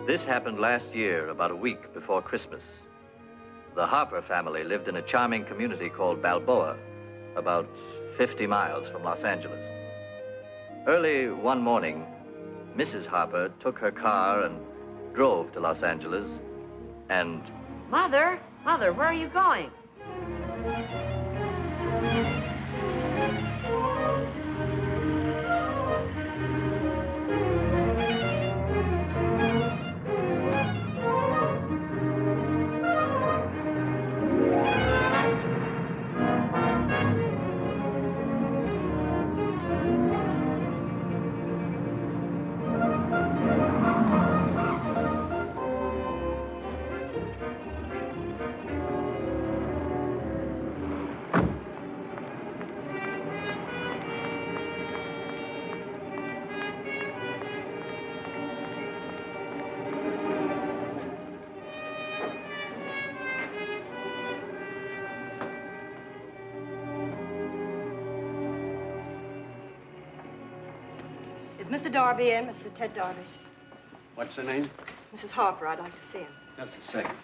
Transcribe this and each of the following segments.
This happened last year, about a week before Christmas. The Harper family lived in a charming community called Balboa, about 50 miles from Los Angeles. Early one morning, Mrs. Harper took her car and drove to Los Angeles and... Mother, where are you going? Mr. Darby in, Mr. Ted Darby. What's her name? Mrs. Harper, I'd like to see him. Just a second.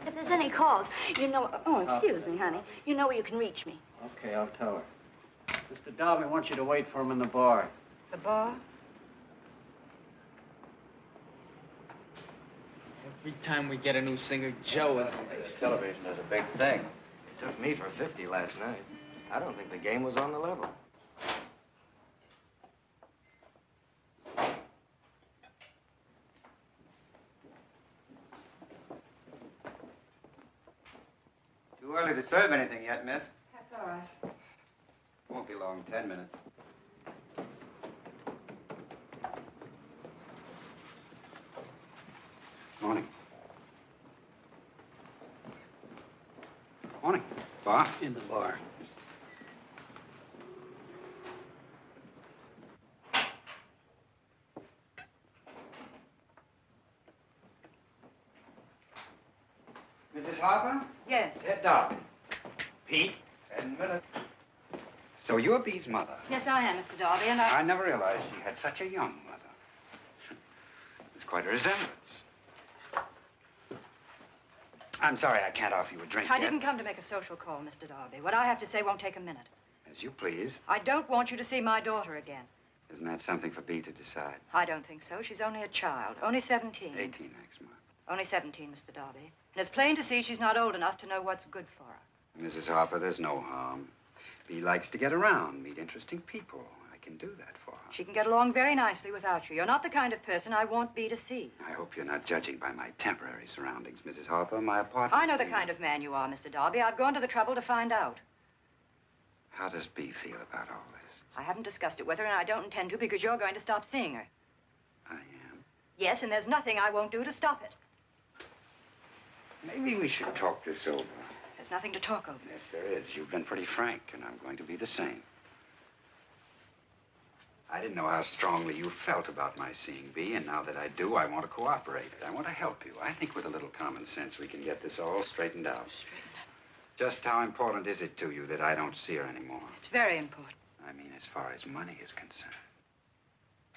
If there's any calls, you know... Oh, excuse me, honey. You know where you can reach me. Okay, I'll tell her. Mr. Darby wants you to wait for him in the bar. The bar? Every time we get a new singer, Joe is... Television is a big thing. It took me for 50 last night. I don't think the game was on the level. Too early to serve anything yet, miss. That's all right. Won't be long, 10 minutes. Morning. Morning. Bar? In the bar. Mrs. Harper? Yes. Ted Darby. Pete? 10 minutes. So you're Bea's mother? Yes, I am, Mr. Darby, and I never realized she had such a young mother. There's quite a resemblance. I'm sorry I can't offer you a drink I yet. didn't come to make a social call, Mr. Darby. What I have to say won't take a minute. As you please. I don't want you to see my daughter again. Isn't that something for Bea to decide? I don't think so. She's only a child. Only 17. 18 next month. Only 17, Mr. Darby. And it's plain to see she's not old enough to know what's good for her. Mrs. Harper, there's no harm. Bea likes to get around, meet interesting people. I can do that for her. She can get along very nicely without you. You're not the kind of person I want Bea to see. I hope you're not judging by my temporary surroundings, Mrs. Harper. My apartment... I know the kind of man you are, Mr. Darby. I've gone to the trouble to find out. How does Bea feel about all this? I haven't discussed it with her, and I don't intend to because you're going to stop seeing her. I am? Yes, and there's nothing I won't do to stop it. Maybe we should talk this over. There's nothing to talk over. Yes, there is. You've been pretty frank, and I'm going to be the same. I didn't know how strongly you felt about my seeing Bea, and now that I do, I want to cooperate. I want to help you. I think with a little common sense, we can get this all straightened out. Straightened out? Just how important is it to you that I don't see her anymore? It's very important. I mean, as far as money is concerned.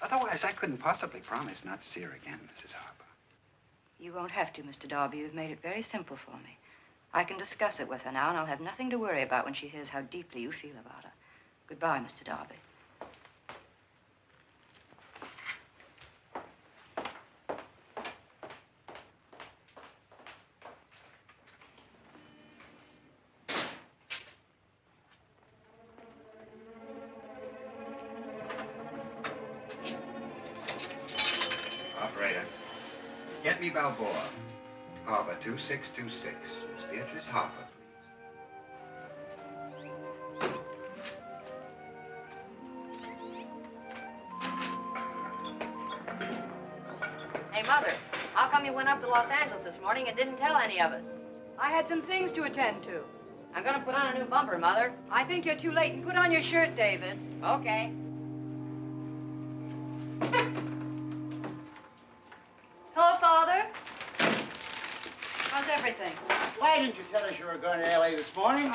Otherwise, I couldn't possibly promise not to see her again, Mrs. Harper. You won't have to, Mr. Darby. You've made it very simple for me. I can discuss it with her now, and I'll have nothing to worry about when she hears how deeply you feel about her. Goodbye, Mr. Darby. Operator, get me Balboa. Harper 2626. Miss Beatrice Harper, please. Hey, Mother, how come you went up to Los Angeles this morning and didn't tell any of us? I had some things to attend to. I'm gonna put on a new bumper, Mother. I think you're too late. And put on your shirt, David. Okay. Hello, Father. How's everything? Why didn't you tell us you were going to L.A. this morning?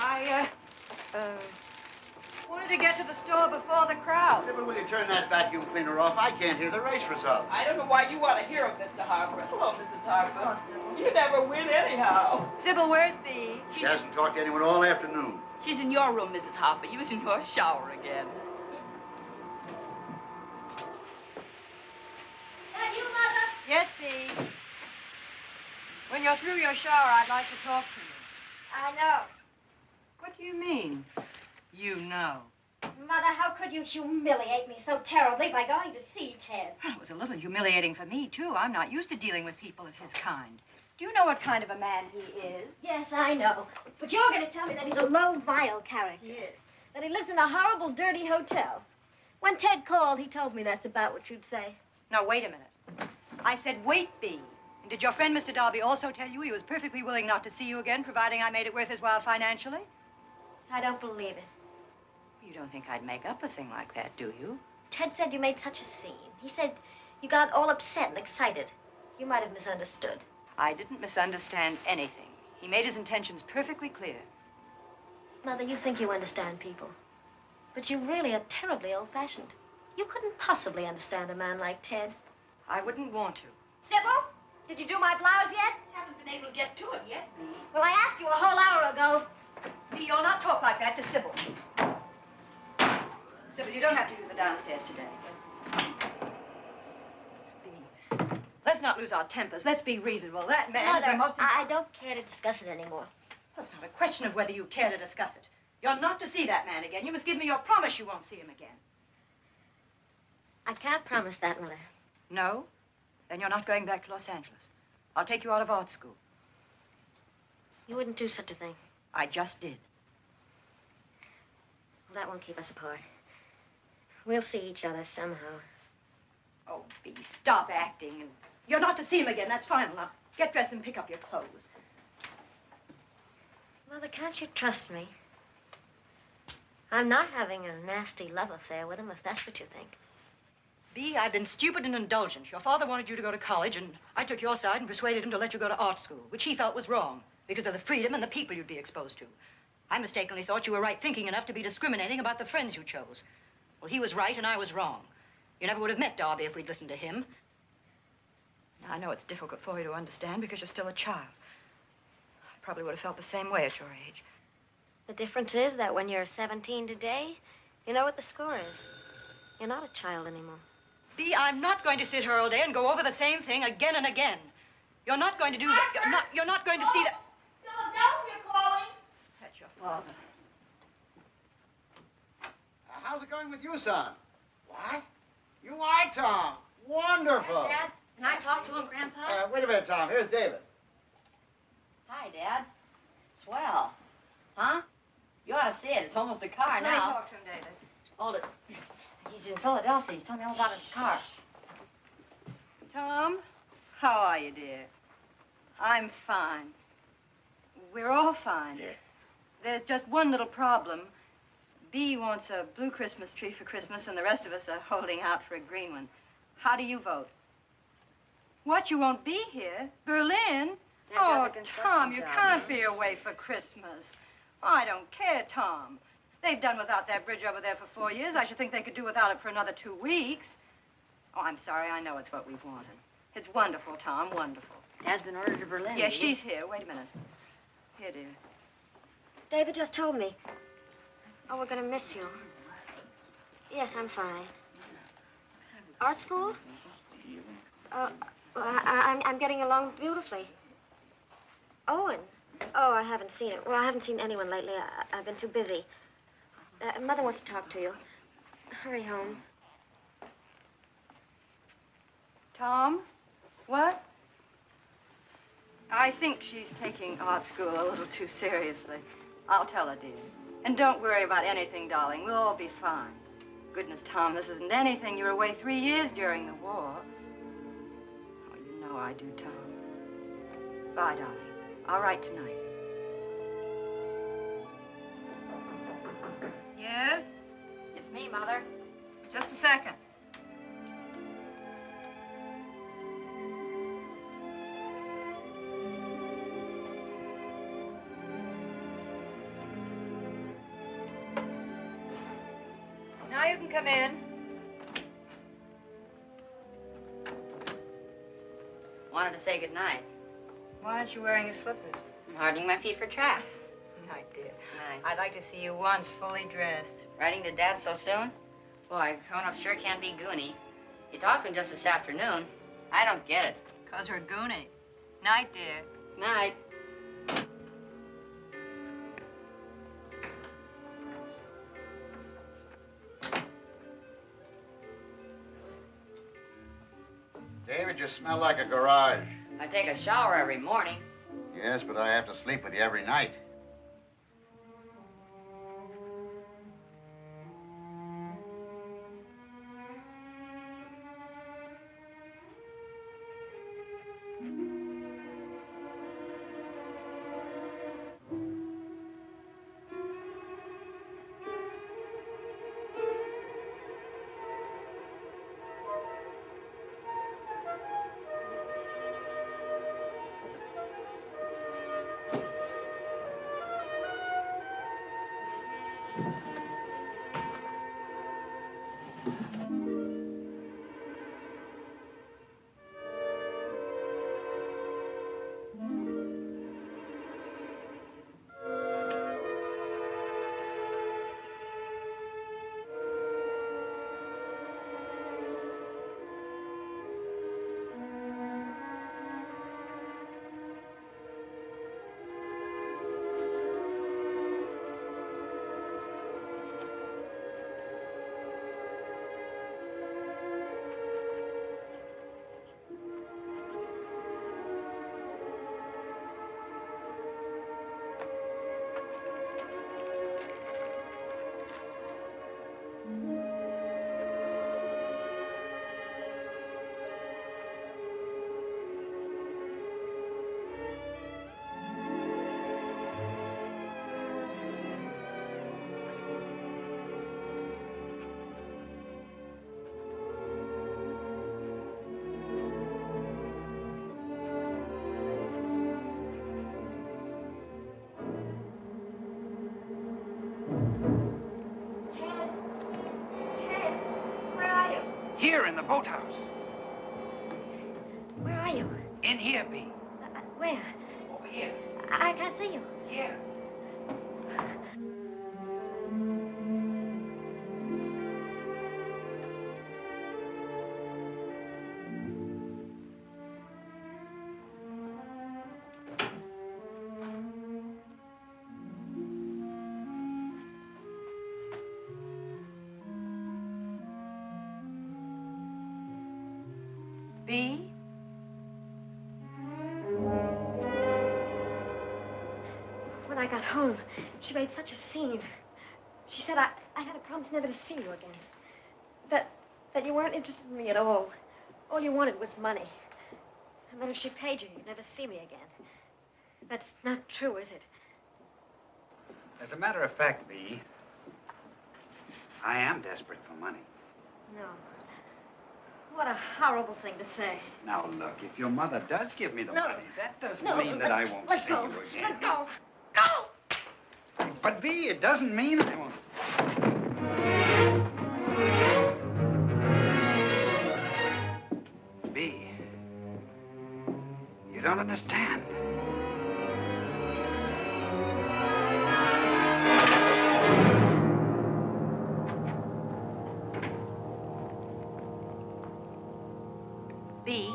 Wanted to get to the store before the crowd. Sybil, will you turn that vacuum cleaner off? I can't hear the race results. I don't know why you want to hear him, Mr. Harper. Hello, Mrs. Harper. You never win anyhow. Sybil, where's Bea? She hasn't talked to anyone all afternoon. She's in your room, Mrs. Harper, using your shower again. That you, Mother? Yes, Bea. When you're through your shower, I'd like to talk to you. I know. What do you mean, you know? Mother, how could you humiliate me so terribly by going to see Ted? It was a little humiliating for me, too. I'm not used to dealing with people of his kind. Do you know what kind of a man he is? Yes, I know. But you're going to tell me that he's a low, vile character. Yes. That he lives in a horrible, dirty hotel. When Ted called, he told me that's about what you'd say. Now, wait a minute. I said, wait, Bea. And did your friend, Mr. Darby, also tell you he was perfectly willing not to see you again, providing I made it worth his while financially? I don't believe it. You don't think I'd make up a thing like that, do you? Ted said you made such a scene. He said you got all upset and excited. You might have misunderstood. I didn't misunderstand anything. He made his intentions perfectly clear. Mother, you think you understand people. But you really are terribly old-fashioned. You couldn't possibly understand a man like Ted. I wouldn't want to. Sybil, did you do my blouse yet? Haven't been able to get to it yet, Bea. Well, I asked you a whole hour ago. Bea, you'll not talk like that to Sybil. Sybil, you don't have to do the downstairs today. Bea, let's not lose our tempers. Let's be reasonable. That man is the Mother, most... I don't care to discuss it anymore. It's not a question of whether you care to discuss it. You're not to see that man again. You must give me your promise you won't see him again. I can't promise that, Mother. No? Then you're not going back to Los Angeles. I'll take you out of art school. You wouldn't do such a thing. I just did. Well, that won't keep us apart. We'll see each other somehow. Oh, Bea, stop acting. And you're not to see him again. That's final. Now, get dressed and pick up your clothes. Mother, can't you trust me? I'm not having a nasty love affair with him, if that's what you think. Bea, I've been stupid and indulgent. Your father wanted you to go to college, and I took your side and persuaded him to let you go to art school, which he felt was wrong because of the freedom and the people you'd be exposed to. I mistakenly thought you were right-thinking enough to be discriminating about the friends you chose. Well, he was right and I was wrong. You never would have met Darby if we'd listened to him. Now, I know it's difficult for you to understand because you're still a child. I probably would have felt the same way at your age. The difference is that when you're 17 today, you know what the score is. You're not a child anymore. Bea, I'm not going to sit here all day and go over the same thing again and again. You're not going to do that. You're not going to see that. Philadelphia calling. That's your father. How's it going with you, son? What? You are Tom. Wonderful. Dad, can I talk to him, Grandpa? Wait a minute, Tom. Here's David. Hi, Dad. Swell. Huh? You ought to see it. It's almost a car Let me now. talk to him, David. Hold it. He's in Philadelphia. He's telling me all about his car. Tom, how are you, dear? I'm fine. We're all fine. Yeah. There's just one little problem. Bea wants a blue Christmas tree for Christmas, and the rest of us are holding out for a green one. How do you vote? What, you won't be here? Berlin? They've Oh, got the construction Tom, you job, can't huh? be away for Christmas. Oh, I don't care, Tom. They've done without that bridge over there for 4 years. I should think they could do without it for another 2 weeks. Oh, I'm sorry. I know it's what we've wanted. It's wonderful, Tom, wonderful. Dad's been ordered to Berlin. Yes, she's here. Wait a minute. Here, dear. David just told me. Oh, we're going to miss you. Yes, I'm fine. Art school? Well, I'm getting along beautifully. Owen? Oh, I haven't seen it. Well, I haven't seen anyone lately. I've been too busy. Mother wants to talk to you. Hurry home. Tom? What? I think she's taking art school a little too seriously. I'll tell her, dear. And don't worry about anything, darling. We'll all be fine. Goodness, Tom, this isn't anything. You were away 3 years during the war. Oh, you know I do, Tom. Bye, darling. I'll write tonight. Yes? It's me, Mother. Just a second. Now you can come in. Wanted to say goodnight. Why aren't you wearing your slippers? I'm hardening my feet for track. Night, dear. Night. I'd like to see you once fully dressed. Writing to Dad so soon? Boy, grown up sure can be goony. He talked to him just this afternoon. I don't get it. 'Cause we're goony. Night, dear. Night. David, you smell like a garage. I take a shower every morning. Yes, but I have to sleep with you every night. Here in the boathouse. Where are you? In here, Bea. Where? Over here. I can't see you. Here. Bea? When I got home, she made such a scene. She said I had a promise never to see you again. That you weren't interested in me at all. All you wanted was money. And that if she paid you, you'd never see me again. That's not true, is it? As a matter of fact, Bea, I am desperate for money. No. What a horrible thing to say. Now, look, if your mother does give me the No. money, that doesn't No, mean that I won't let see go. you again. Let go. Go! But, Bea, it doesn't mean I won't. Bea, you don't understand. Bea?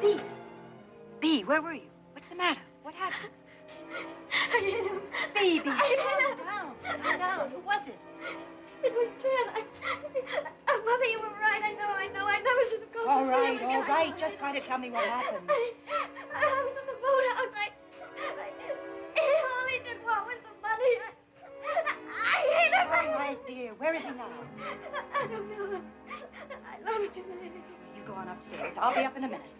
Bea? Bea, where were you? What's the matter? What happened? Bea, calm down. Calm down. Who was it? It was Ted. Mother, you were right. I never should have gone. All right. Just try to tell me what happened. I was in the boathouse. All he did want was the money. I hate him. All right, dear. Where is he now? I don't know. I loved him. You go on upstairs. I'll be up in a minute.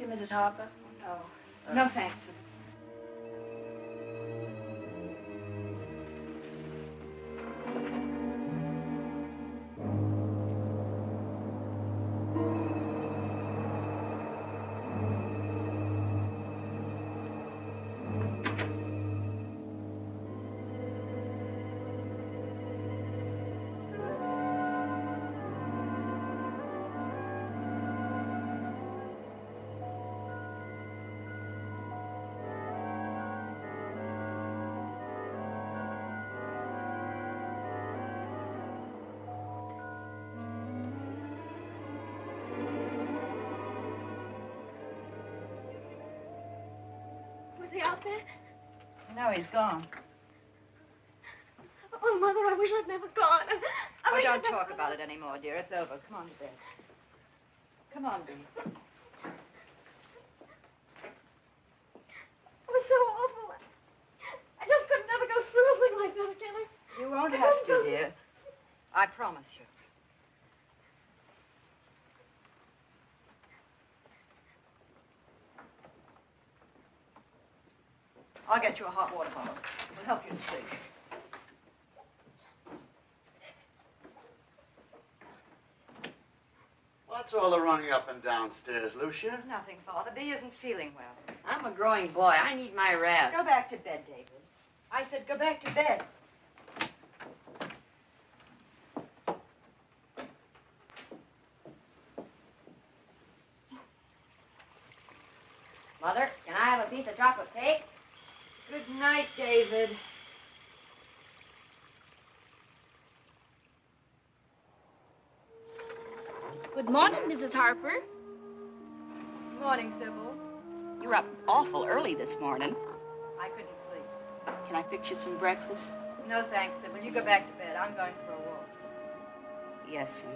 you, Mrs. Harper? No. No, thanks. Was he out there? No, he's gone. Oh, Mother, I wish I'd never gone. I wish don't I'd talk about it anymore, dear. It's over. Come on to bed. Come on, Bea. It was so awful. I just could never go through a thing like that again. You won't have to, dear. I promise you. I'll get you a hot water bottle. It'll help you to sleep. What's all the running up and downstairs, Lucia? Nothing, Father. Bea isn't feeling well. I'm a growing boy. I need my rest. Go back to bed, David. I said go back to bed. Mother, can I have a piece of chocolate cake? Good night, David. Good morning, Mrs. Harper. Morning, Sybil. You're up awful early this morning. I couldn't sleep. Can I fix you some breakfast? No, thanks, Sybil. You go back to bed. I'm going for a walk. Yes, sir.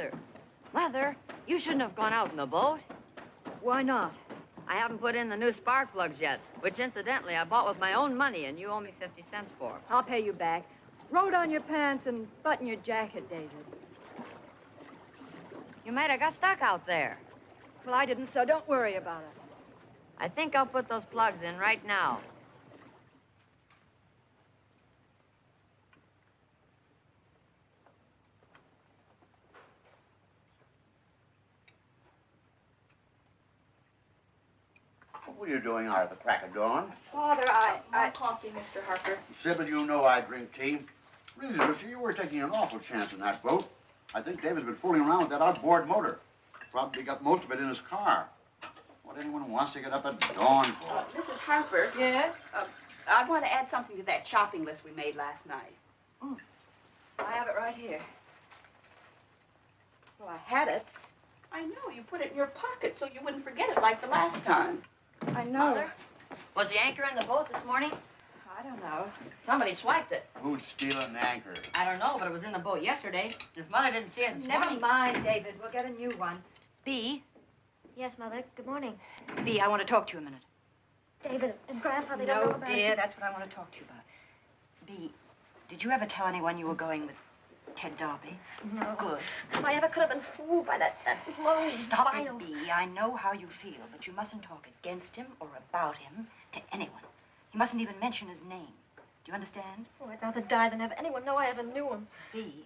Mother. Mother, you shouldn't have gone out in the boat. Why not? I haven't put in the new spark plugs yet, which incidentally I bought with my own money, and you owe me 50 cents for. I'll pay you back. Roll down your pants and button your jacket, David. You might have got stuck out there. Well, I didn't, so don't worry about it. I think I'll put those plugs in right now. What are you doing out at the crack of dawn? Father, I coffee, Mr. Harper. Sybil, you know I drink tea. Really, Lucia, you were taking an awful chance in that boat. I think David's been fooling around with that outboard motor. Probably got most of it in his car. What anyone wants to get up at dawn for? Mrs. Harper. Yes? I want to add something to that shopping list we made last night. I have it right here. Well, I had it. I know. You put it in your pocket so you wouldn't forget it like the last time. I know. Mother, was the anchor in the boat this morning? I don't know. Somebody swiped it. Who'd steal an anchor? I don't know, but it was in the boat yesterday. If Mother didn't see it this Never morning... mind, David. We'll get a new one. Bea? Yes, Mother. Good morning. Bea, I want to talk to you a minute. David and Grandpa, they don't know No, about dear, it. that's what I want to talk to you about. Bea, did you ever tell anyone you were going with Ted Darby? No. Good. If I ever could have been fooled by that low, Stop vile... it, Bea. I know how you feel, but you mustn't talk against him or about him to anyone. You mustn't even mention his name. Do you understand? Oh, I'd rather die than have anyone know I ever knew him. Bea,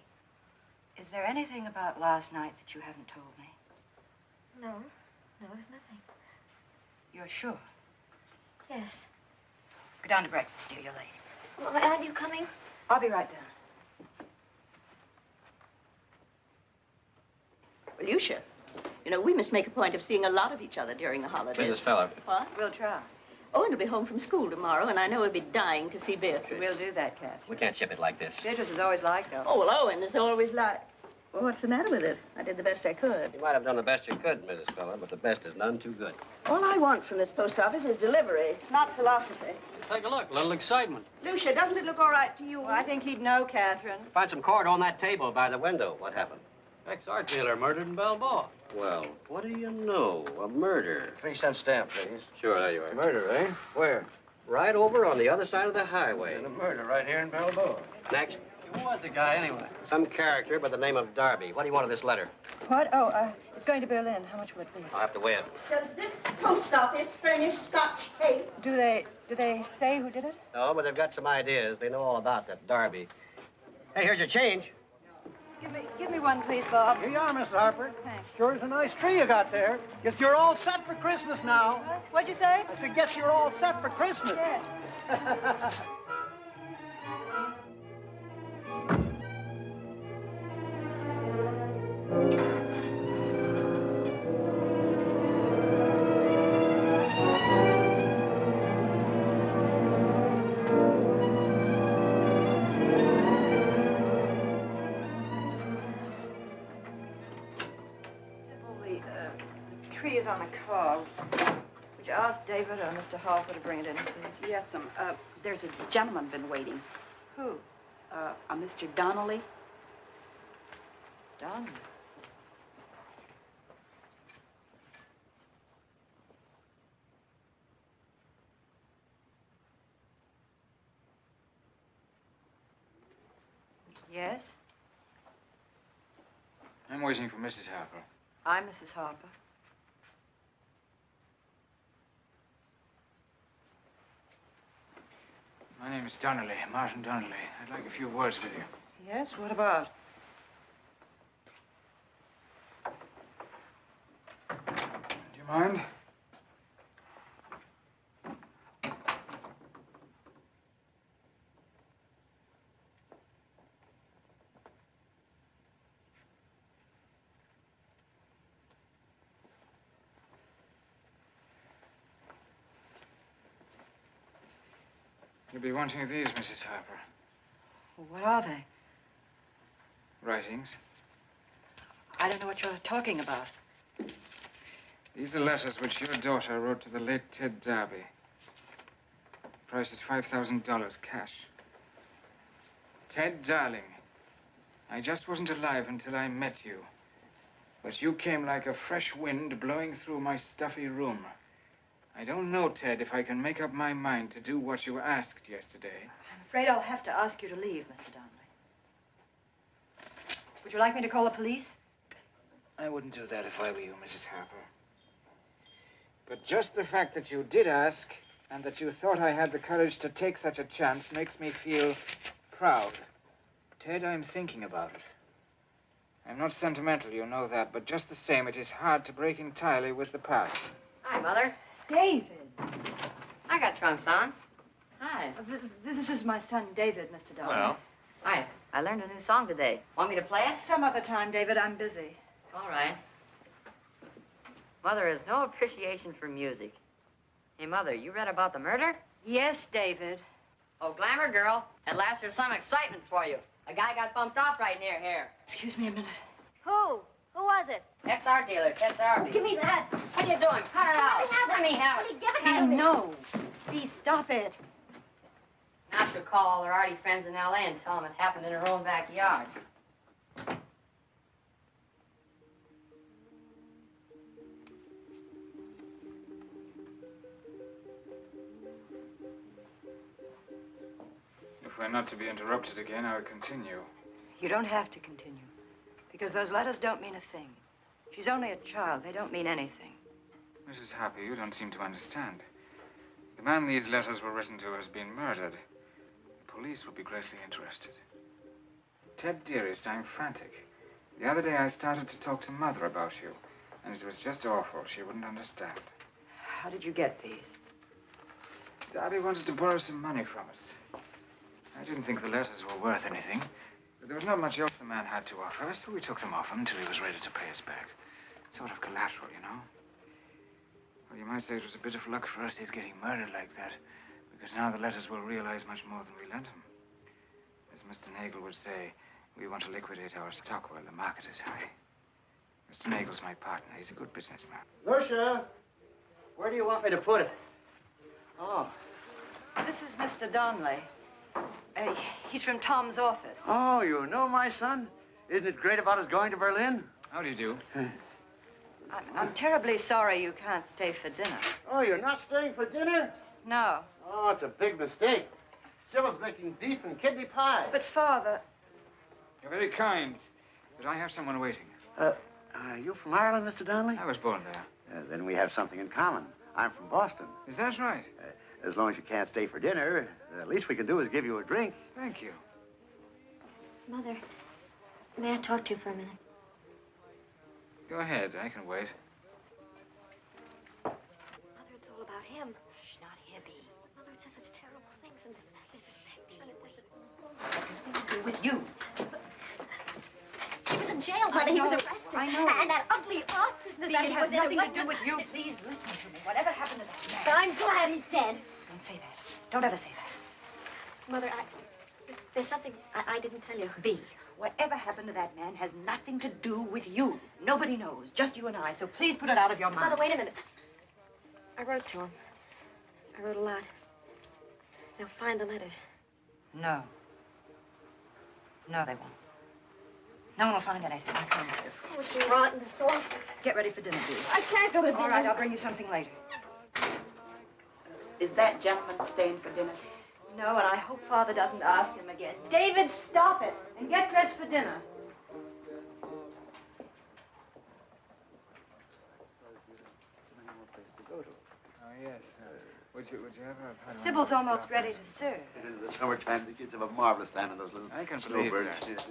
is there anything about last night that you haven't told me? No. No, there's nothing. You're sure? Yes. Go down to breakfast, dear. You're late. Well, aren't you coming? I'll be right down. Well, Lucia, you know, we must make a point of seeing a lot of each other during the holidays. Mrs. Feller. What? We'll try. Owen will be home from school tomorrow, and I know he'll be dying to see Beatrice. We'll do that, Kath. We can't ship it like this. Beatrice is always like that. Oh, well, Owen is always like... Well, what's the matter with it? I did the best I could. You might have done the best you could, Mrs. Feller, but the best is none too good. All I want from this post office is delivery, not philosophy. Take a look, a little excitement. Lucia, doesn't it look all right to you? Well, I think he'd know, Catherine. Find some cord on that table by the window. What happened? Ex-art dealer murdered in Balboa. Well, what do you know? A murder. 3-cent stamp, please. Sure, there you are. Murder, eh? Where? Right over on the other side of the highway. And a murder right here in Balboa. Next, Who was the guy, anyway? some character by the name of Darby. What do you want of this letter? What? Oh, it's going to Berlin. How much will it be? I'll have to weigh it. Does this post office furnish Scotch tape? Do they say who did it? No, but they've got some ideas. They know all about that Darby. Hey, here's your change. Give me one, please, Bob. Here you are, Miss Harper. Thanks. Sure is a nice tree you got there. Guess you're all set for Christmas now. What'd you say? I said, guess you're all set for Christmas. Yes. The tree is on the car. Would you ask David or Mr. Harper to bring it in, please? Yes, there's a gentleman been waiting. Who? A Mr. Donnelly. Donnelly. Yes? I'm waiting for Mrs. Harper. I'm Mrs. Harper. My name is Donnelly, Martin Donnelly. I'd like a few words with you. Yes? What about? Do you mind? You'll be wanting these, Mrs. Harper. Well, what are they? Writings. I don't know what you're talking about. These are letters which your daughter wrote to the late Ted Darby. The price is $5,000 cash. Ted, darling, I just wasn't alive until I met you. But you came like a fresh wind blowing through my stuffy room. I don't know, Ted, if I can make up my mind to do what you asked yesterday. I'm afraid I'll have to ask you to leave, Mr. Donnelly. Would you like me to call the police? I wouldn't do that if I were you, Mrs. Harper. But just the fact that you did ask and that you thought I had the courage to take such a chance makes me feel proud. Ted, I'm thinking about it. I'm not sentimental, you know that, but just the same, it is hard to break entirely with the past. Hi, Mother. David. I got trunks on. Hi. This is my son, David, Mr. Donnelly. Well? Hi. I learned a new song today. Want me to play it? Some other time, David. I'm busy. All right. Mother has no appreciation for music. Hey, Mother, you read about the murder? Yes, David. Oh, glamour girl. At last there's some excitement for you. A guy got bumped off right near here. Excuse me a minute. Who? Who was it? Ex-art dealer, Ted Darby. Give me that. What are you doing? Cut her out. Let me have it. Give it to me. No. Please stop it. Now she'll call all her arty friends in L.A. and tell them it happened in her own backyard. If we're not to be interrupted again, I'll continue. You don't have to continue. Because those letters don't mean a thing. She's only a child. They don't mean anything. Mrs. Harper, you don't seem to understand. The man these letters were written to has been murdered. The police will be greatly interested. Ted, dearest, I'm frantic. The other day I started to talk to Mother about you, and it was just awful. She wouldn't understand. How did you get these? Darby wanted to borrow some money from us. I didn't think the letters were worth anything, but there was not much else the man had to offer, so we took them off him until he was ready to pay us back. Sort of collateral, you know. Well, you might say it was a bit of luck for us his getting murdered like that, because now the letters will realize much more than we lent him. As Mr. Nagel would say, we want to liquidate our stock while the market is high. Mr. Nagel's my partner. He's a good businessman. Lucia, where do you want me to put it? Oh. This is Mr. Donnelly. He's from Tom's office. Oh, you know my son? Isn't it great about us going to Berlin? How do you do? I'm terribly sorry you can't stay for dinner. Oh, you're not staying for dinner? No. Oh, it's a big mistake. Sybil's making beef and kidney pie. But, Father... You're very kind, but I have someone waiting. Are you from Ireland, Mr. Donnelly? I was born there. Then we have something in common. I'm from Boston. Is that right? As long as you can't stay for dinner, the least we can do is give you a drink. Thank you. Mother, may I talk to you for a minute? Go ahead. I can wait. Mother, it's all about him. Shh, not him. Mother, it says such terrible things in this. With you. He was in jail, Mother. He was arrested. I know. And that ugly art business that It he has was in. nothing to do with you. Please listen to me. Whatever happened to that man? But I'm glad he's dead. Don't say that. Don't ever say that. Mother, there's something I didn't tell you. Bea, whatever happened to that man has nothing to do with you. Nobody knows. Just you and I. So please put it out of your mind. Mother, wait a minute. I wrote to him. I wrote a lot. They'll find the letters. No. No, they won't. No one will find anything, I promise you. Oh, it's rotten. It's awful. Get ready for dinner, Bea. I can't go to dinner. All right, I'll bring you something later. Is that gentleman staying for dinner? No, and I hope Father doesn't ask him again. David, stop it and get dressed for dinner. Oh, yes. Would you have a... pardon? Sybil's almost ready to serve. In the summertime, the kids have a marvelous time in those little I can believe snowbirds. that.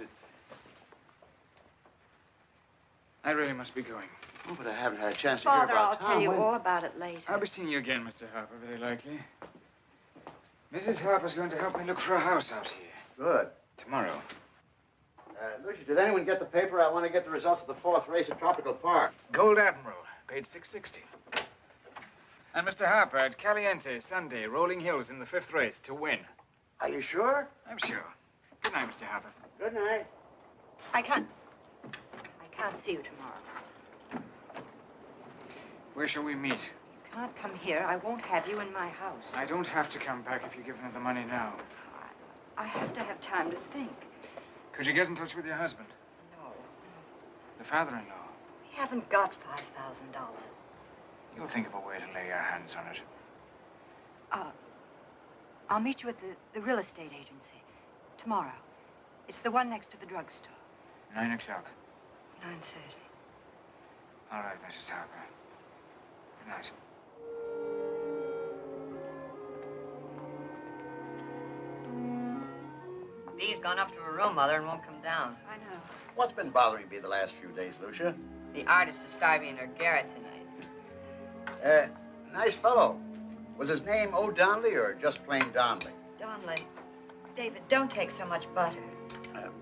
I really must be going. Oh, but I haven't had a chance to Father, hear about I'll Tom. tell you When- all about it later. I'll be seeing you again, Mr. Harper, very likely. Mrs. Harper's going to help me look for a house out here. Good. Tomorrow. Lucia, did anyone get the paper? I want to get the results of the 4th race at Tropical Park. Gold Admiral, paid $6.60. And Mr. Harper at Caliente, Sunday, Rolling Hills in the 5th race to win. Are you sure? I'm sure. Good night, Mr. Harper. Good night. I can't see you tomorrow. Where shall we meet? You can't come here. I won't have you in my house. I don't have to come back if you give me the money now. I have to have time to think. Could you get in touch with your husband? No. The father-in-law? We haven't got $5,000. You'll think of a way to lay your hands on it. I'll meet you at the real estate agency tomorrow. It's the one next to the drugstore. 9 o'clock. 9:30. All right, Mrs. Harper. Good night. Bee's gone up to her room, Mother, and won't come down. I know. What's been bothering Bea the last few days, Lucia? The artist is starving in her garret tonight. Nice fellow. Was his name O'Donnelly or just plain Donnelly? Donnelly. David, don't take so much butter.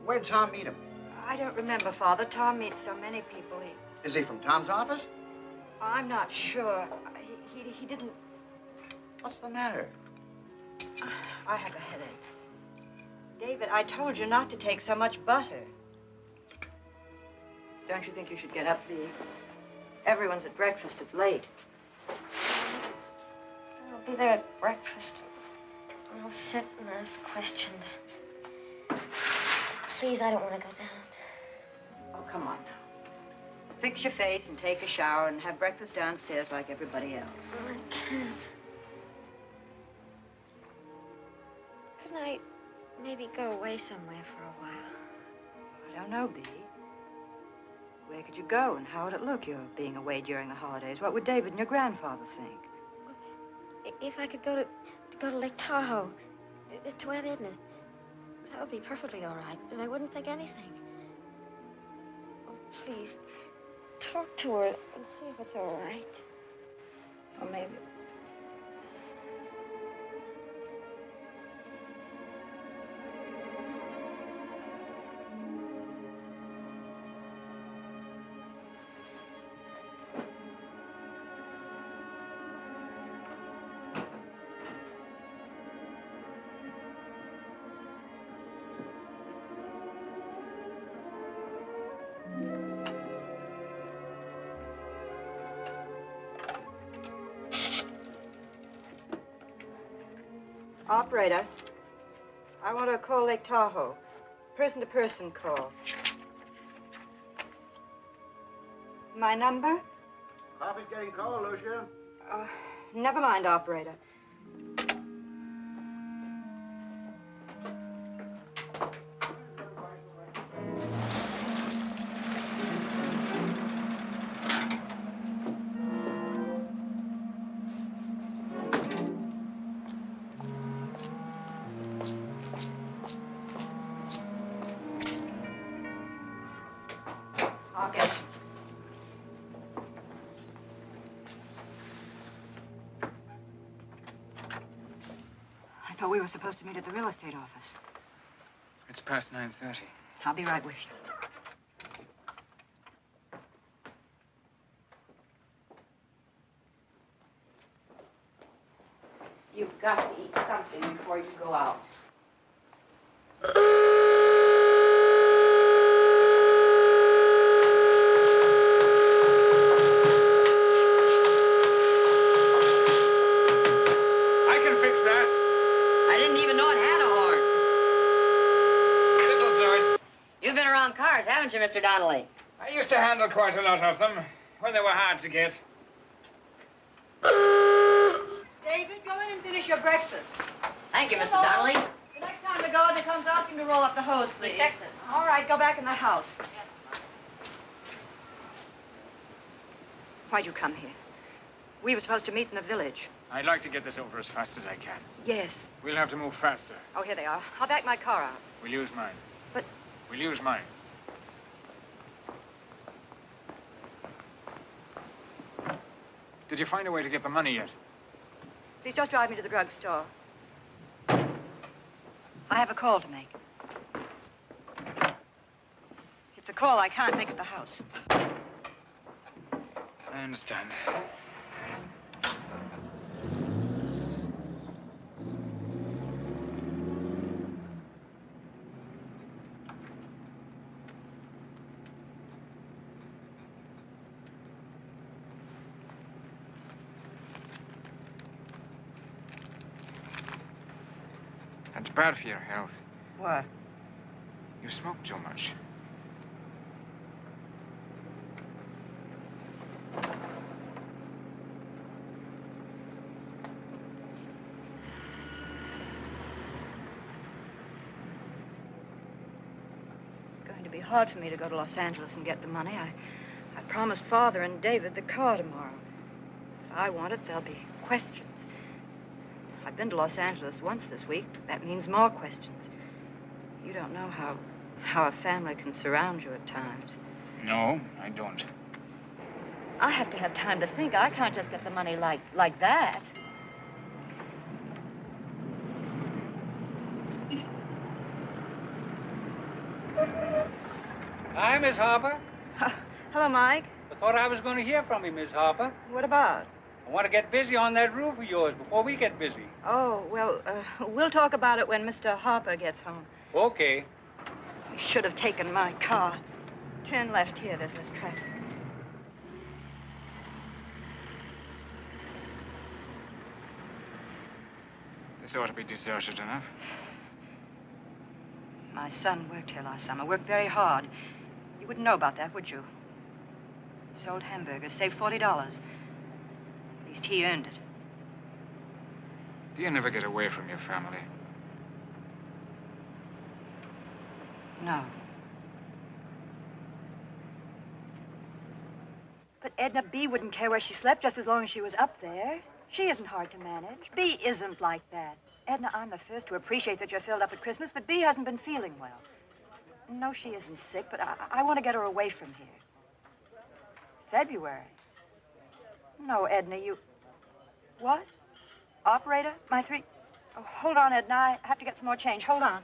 Where'd Tom meet him? I don't remember, Father. Tom meets so many people. Is he from Tom's office? I'm not sure. He didn't... What's the matter? I have a headache. David, I told you not to take so much butter. Don't you think you should get up, Bea? Everyone's at breakfast. It's late. I'll be there at breakfast. I'll sit and ask questions. Please, I don't want to go down. Oh, come on now. Fix your face and take a shower and have breakfast downstairs like everybody else. Oh, I can't. Couldn't I maybe go away somewhere for a while? I don't know, Bea. Where could you go and how would it look, your being away during the holidays? What would David and your grandfather think? If I could go to Lake Tahoe, to Aunt Edna's, that would be perfectly all right, and I wouldn't think anything. Oh, please, talk to her and see if it's all right. Or maybe... Operator, I want to call Lake Tahoe. Person-to-person call. My number? Coffee's getting cold, Lucia. Never mind, operator. We were supposed to meet at the real estate office. It's past 9:30. I'll be right with you. You've got to eat something before you go out. You've been around cars, haven't you, Mr. Donnelly? I used to handle quite a lot of them when they were hard to get. David, go in and finish your breakfast. Thank you, Mr. Donnelly. The next time the gardener comes, ask him to roll up the hose, please. Fix it. All right, go back in the house. Why'd you come here? We were supposed to meet in the village. I'd like to get this over as fast as I can. Yes. We'll have to move faster. Oh, here they are. I'll back my car out. We'll use mine. But... We'll use mine. Did you find a way to get the money yet? Please just drive me to the drugstore. I have a call to make. It's a call I can't make at the house. I understand. It's bad for your health. What? You smoke too much. hard for me to go to Los Angeles and get the money. I promised Father and David the car tomorrow. If I want it, there'll be questions. I've been to Los Angeles once this week. That means more questions. You don't know how a family can surround you at times. No, I don't. I have to have time to think. I can't just get the money like that. Hi, Miss Harper. Hello, Mike. I thought I was going to hear from you, Miss Harper. What about? I want to get busy on that roof of yours before we get busy. Oh, well, we'll talk about it when Mr. Harper gets home. Okay. I should have taken my car. Turn left here. There's less traffic. This ought to be deserted enough. My son worked here last summer. Worked very hard. You wouldn't know about that, would you? Sold hamburgers, saved $40. At least he earned it. Do you never get away from your family? No. But Edna B. wouldn't care where she slept just as long as she was up there. She isn't hard to manage. B isn't like that. Edna, I'm the first to appreciate that you're filled up at Christmas, but B hasn't been feeling well. No, she isn't sick, but I want to get her away from here. February. No, Edna, you... What? Operator? My three... Oh, hold on, Edna. I have to get some more change. Hold on.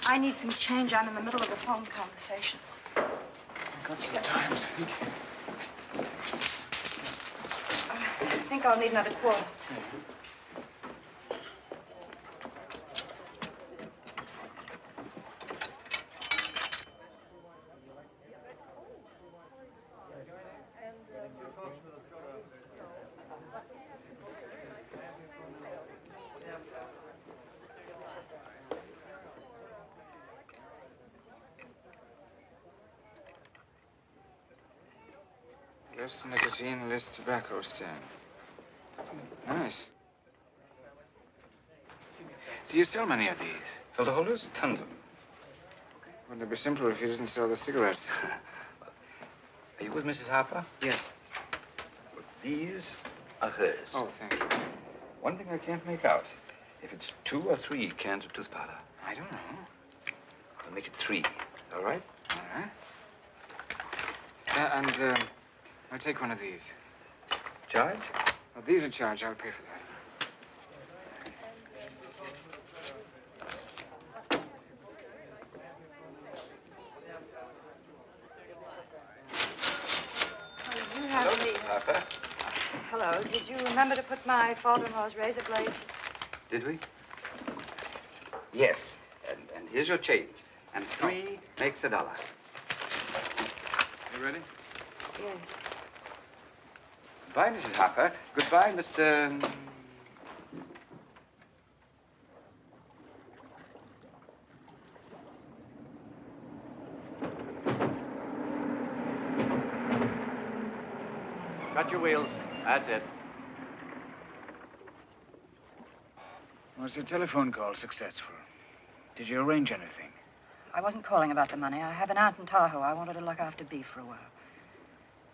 I need some change. I'm in the middle of a phone conversation. I've got some time, I think. I think I'll need another quarter. Less nicotine, less tobacco stain. Nice. Do you sell many of these? Filter holders? Tons of them. Wouldn't it be simpler if you didn't sell the cigarettes? Are you with Mrs. Harper? Yes. Well, these are hers. Oh, thank you. One thing I can't make out. If it's 2 or 3 cans of tooth powder. I don't know. I'll make it 3. All right? All right. I'll take one of these. Charge? Well, these are charged. I'll pay for that. Hello, Mrs. Harper. Hello. Did you remember to put my father-in-law's razor blades? Did we? Yes. And here's your change. And 3 makes $1. You ready? Yes. Goodbye, Mrs. Harper. Goodbye, Mr. Cut your wheels. That's it. Was your telephone call successful? Did you arrange anything? I wasn't calling about the money. I have an aunt in Tahoe. I wanted to look after B for a while.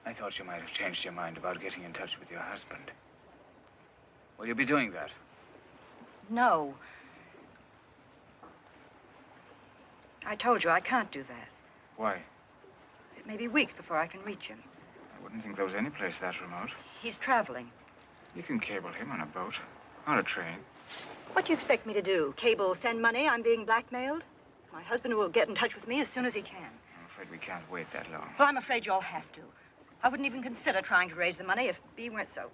I thought you might have changed your mind about getting in touch with your husband. Will you be doing that? No. I told you I can't do that. Why? It may be weeks before I can reach him. I wouldn't think there was any place that remote. He's traveling. You can cable him on a boat or a train. What do you expect me to do? Cable, send money? I'm being blackmailed? My husband will get in touch with me as soon as he can. I'm afraid we can't wait that long. Well, I'm afraid you'll have to. I wouldn't even consider trying to raise the money if Bea weren't so...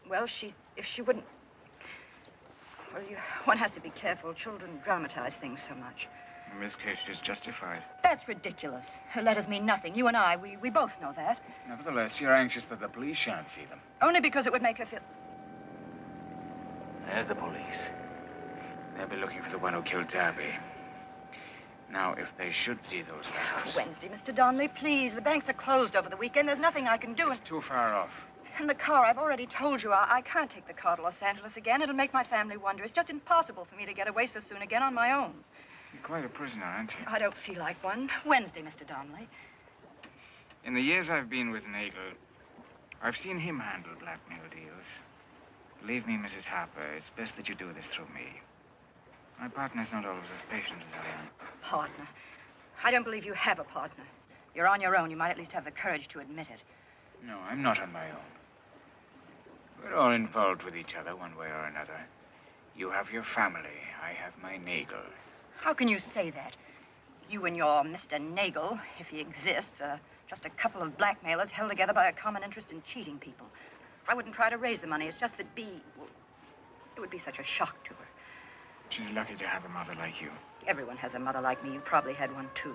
Well, if she wouldn't... Well, one has to be careful. Children dramatize things so much. In this case, she's justified. That's ridiculous. Her letters mean nothing. You and I, we both know that. Nevertheless, you're anxious that the police shan't see them. Only because it would make her feel... There's the police. They'll be looking for the one who killed Darby. Now, if they should see those letters... Wednesday, Mr. Donnelly, please. The banks are closed over the weekend. There's nothing I can do. It's too far off. And the car, I've already told you, I can't take the car to Los Angeles again. It'll make my family wonder. It's just impossible for me to get away so soon again on my own. You're quite a prisoner, aren't you? I don't feel like one. Wednesday, Mr. Donnelly. In the years I've been with Nagel, I've seen him handle blackmail deals. Believe me, Mrs. Harper, it's best that you do this through me. My partner's not always as patient as I am. Partner? I don't believe you have a partner. You're on your own. You might at least have the courage to admit it. No, I'm not on my own. We're all involved with each other one way or another. You have your family. I have my Nagel. How can you say that? You and your Mr. Nagel, if he exists, are just a couple of blackmailers held together by a common interest in cheating people. I wouldn't try to raise the money. It's just that Bea... Well, it would be such a shock to her. She's lucky to have a mother like you. Everyone has a mother like me. You probably had one, too.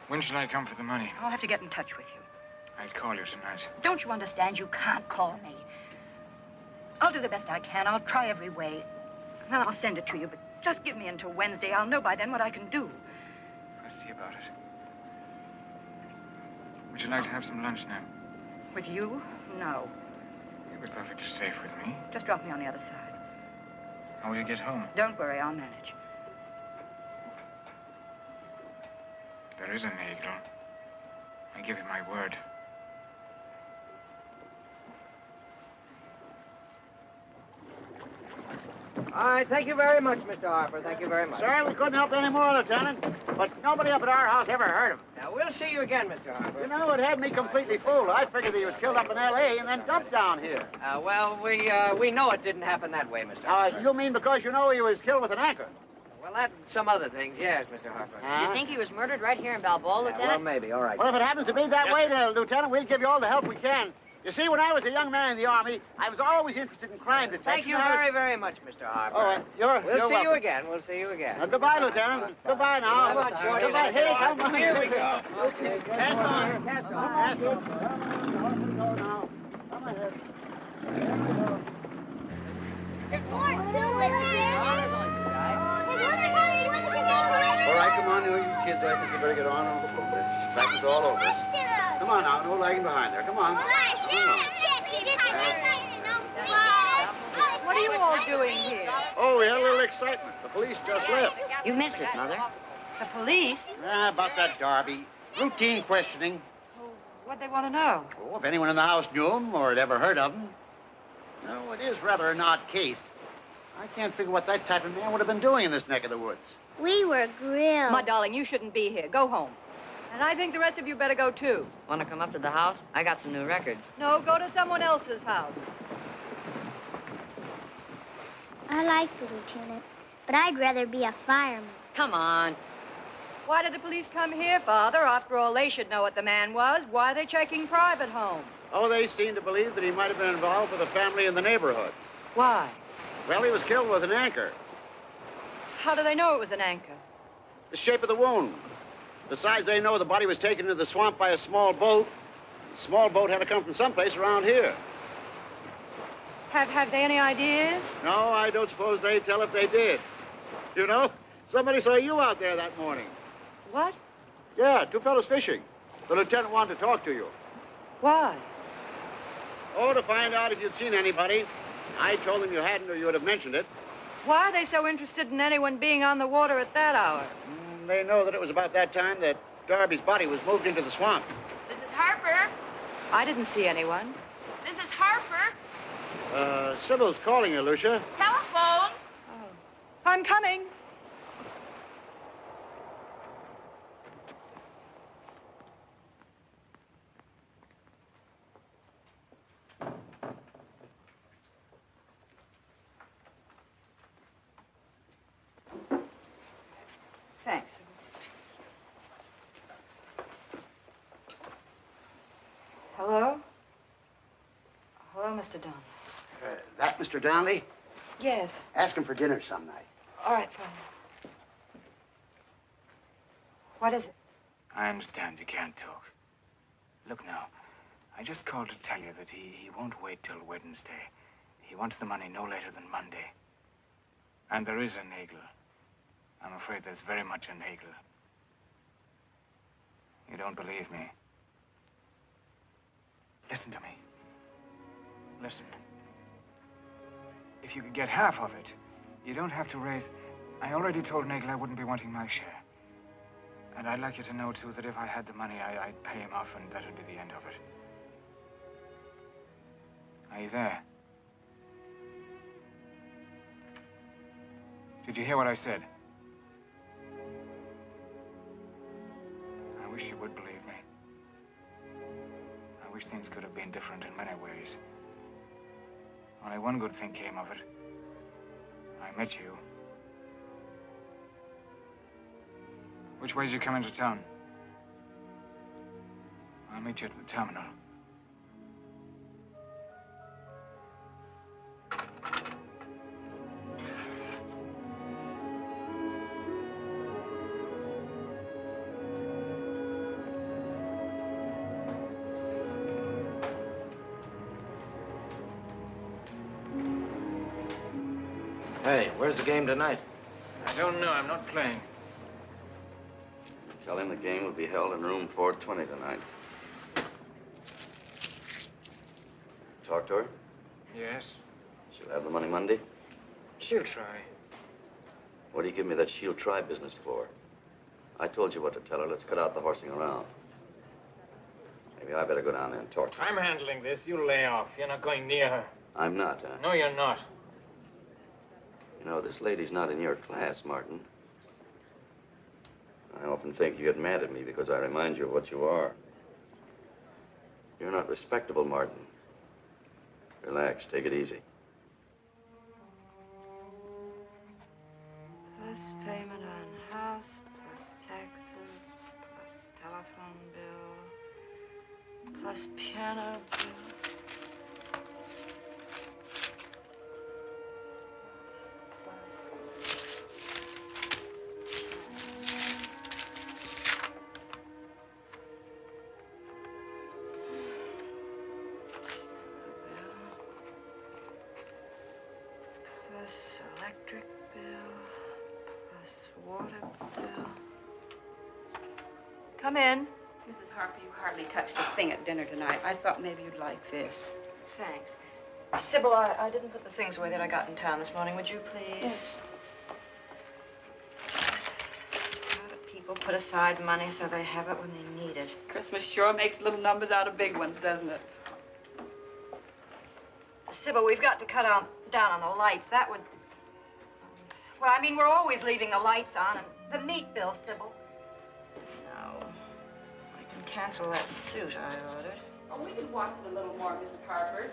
When shall I come for the money? I'll have to get in touch with you. I'll call you tonight. Don't you understand? You can't call me. I'll do the best I can. I'll try every way. And then I'll send it to you. But just give me until Wednesday. I'll know by then what I can do. I'll see about it. Would you like to have some lunch now? With you? No. You'll be perfectly safe with me. Just drop me on the other side. How will you get home? Don't worry, I'll manage. There is a Nagel. I give you my word. All right, thank you very much, Mr. Harper. Thank you very much. Sorry we couldn't help any more, Lieutenant. But nobody up at our house ever heard of him. Now, we'll see you again, Mr. Harper. You know, it had me completely fooled. I figured he was killed up in L.A. and then dumped down here. Well, we know it didn't happen that way, Mr. Harper. You mean because you know he was killed with an anchor? Well, that and some other things, yes, Mr. Harper. Do you think he was murdered right here in Balboa, Lieutenant? Well, maybe. All right. Well, if it happens to be that way, Lieutenant, we'll give you all the help we can. You see, when I was a young man in the Army, I was always interested in crime detection. Thank you very, very much, Mr. Harper. Oh, We'll see welcome. you again. We'll see you again. Goodbye, Lieutenant. Goodbye now. Come on, Shorty. Goodbye. Hey, come on. Here we go. Okay. Cast on. Cast on. Cast on. Go now. Come ahead. All right, come on, you kids. I think you better get on. Practice all over. Come on now, no lagging behind there. Come on. What are you all doing here? Oh, we had a little excitement. The police just left. You missed it, Mother. The police? About that Darby. Routine questioning. What'd they want to know? Oh, if anyone in the house knew him or had ever heard of him. No, it is rather an odd case. I can't figure what that type of man would have been doing in this neck of the woods. We were grilled. My darling, you shouldn't be here. Go home. And I think the rest of you better go, too. Want to come up to the house? I got some new records. No, go to someone else's house. I like the lieutenant, but I'd rather be a fireman. Come on. Why did the police come here, Father? After all, they should know what the man was. Why are they checking private homes? Oh, they seem to believe that he might have been involved with a family in the neighborhood. Why? Well, he was killed with an anchor. How do they know it was an anchor? The shape of the wound. Besides, they know the body was taken into the swamp by a small boat. The small boat had to come from someplace around here. Have they any ideas? No, I don't suppose they'd tell if they did. You know, somebody saw you out there that morning. What? Yeah, two fellows fishing. The lieutenant wanted to talk to you. Why? Oh, to find out if you'd seen anybody. I told them you hadn't, or you would have mentioned it. Why are they so interested in anyone being on the water at that hour? They know that it was about that time that Darby's body was moved into the swamp. Mrs. Harper? I didn't see anyone. Mrs. Harper? Sybil's calling you, Lucia. Telephone? Oh. I'm coming. Thanks. Hello? Hello, Mr. Donnelly. That Mr. Donnelly? Yes. Ask him for dinner some night. All right, Father. What is it? I understand you can't talk. Look now, I just called to tell you that he won't wait till Wednesday. He wants the money no later than Monday. And there is a Nagel. I'm afraid there's very much in Nagel. You don't believe me? Listen to me. Listen. If you could get half of it, you don't have to raise... I already told Nagel I wouldn't be wanting my share. And I'd like you to know, too, that if I had the money, I'd pay him off, and that'd be the end of it. Are you there? Did you hear what I said? I wish you would believe me. I wish things could have been different in many ways. Only one good thing came of it. I met you. Which way did you come into town? I'll meet you at the terminal. Hey, where's the game tonight? I don't know. I'm not playing. Tell him the game will be held in room 420 tonight. Talk to her? Yes? She'll have the money Monday? She'll try. What do you give me that she'll try business for? I told you what to tell her. Let's cut out the horsing around. Maybe I better go down there and talk to her. I'm handling this. You lay off. You're not going near her. I'm not, huh? No, you're not. You know, this lady's not in your class, Martin. I often think you get mad at me because I remind you of what you are. You're not respectable, Martin. Relax, take it easy. Plus payment on house, plus taxes, plus telephone bill, plus piano bill. Electric bill, plus water bill. Come in. Mrs. Harper, you hardly touched a thing at dinner tonight. I thought maybe you'd like this. Thanks. Sybil, I didn't put the things away that I got in town this morning. Would you please? Yes. How do people put aside money so they have it when they need it? Christmas sure makes little numbers out of big ones, doesn't it? Sybil, we've got to cut down on the lights. That would... Well, I mean, we're always leaving the lights on. And the meat bill, Sybil. No. I can cancel that suit I ordered. Oh, we can watch it a little more, Mrs. Harper.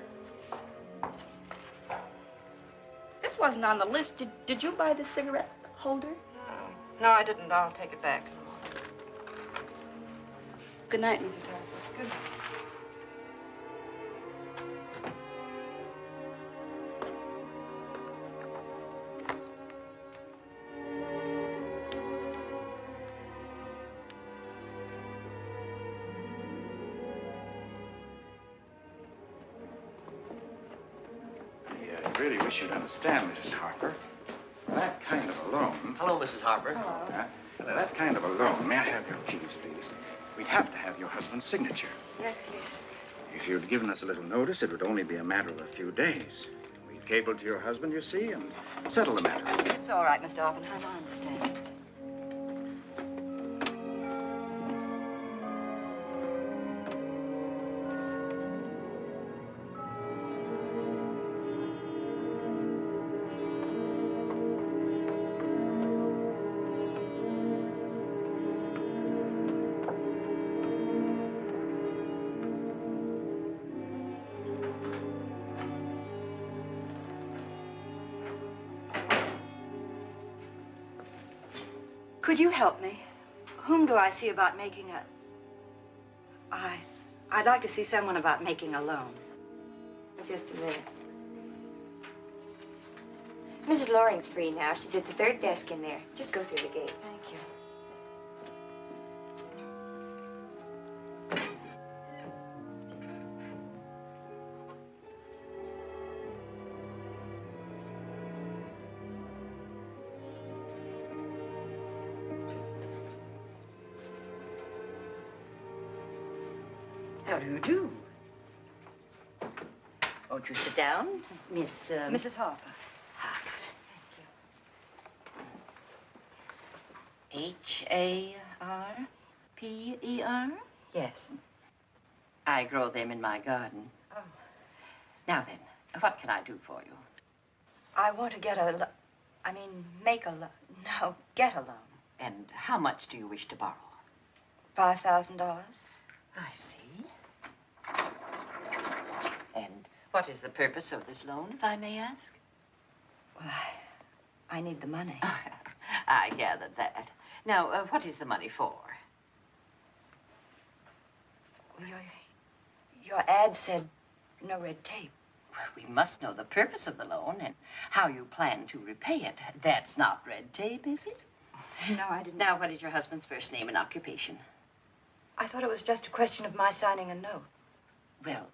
This wasn't on the list. Did you buy the cigarette holder? No. No, I didn't. I'll take it back. Good night, Mrs. Harper. Good night. I really wish you'd understand, Mrs. Harper. That kind of a loan... Hello, Mrs. Harper. That kind of a loan... May I have your keys, please? We'd have to have your husband's signature. Yes, yes. If you'd given us a little notice, it would only be a matter of a few days. We'd cable to your husband, you see, and settle the matter. It's all right, Mr. Oppenheim. I understand. Could you help me? Whom do I see about making a... I'd like to see someone about making a loan. Just a minute. Mrs. Loring's free now. She's at the third desk in there. Just go through the gate. Thank you. How do you do? Won't you sit down, Miss... Mrs. Harper. Harper. Harper? Yes. I grow them in my garden. Oh. Now then, what can I do for you? I want to get make a loan. No, get a loan. And how much do you wish to borrow? $5,000. I see. And what is the purpose of this loan, if I may ask? Well, I need the money. I gathered that. Now, what is the money for? Well, your ad said no red tape. We must know the purpose of the loan and how you plan to repay it. That's not red tape, is it? No, I didn't. Now, what is your husband's first name and occupation? I thought it was just a question of my signing a note. Well,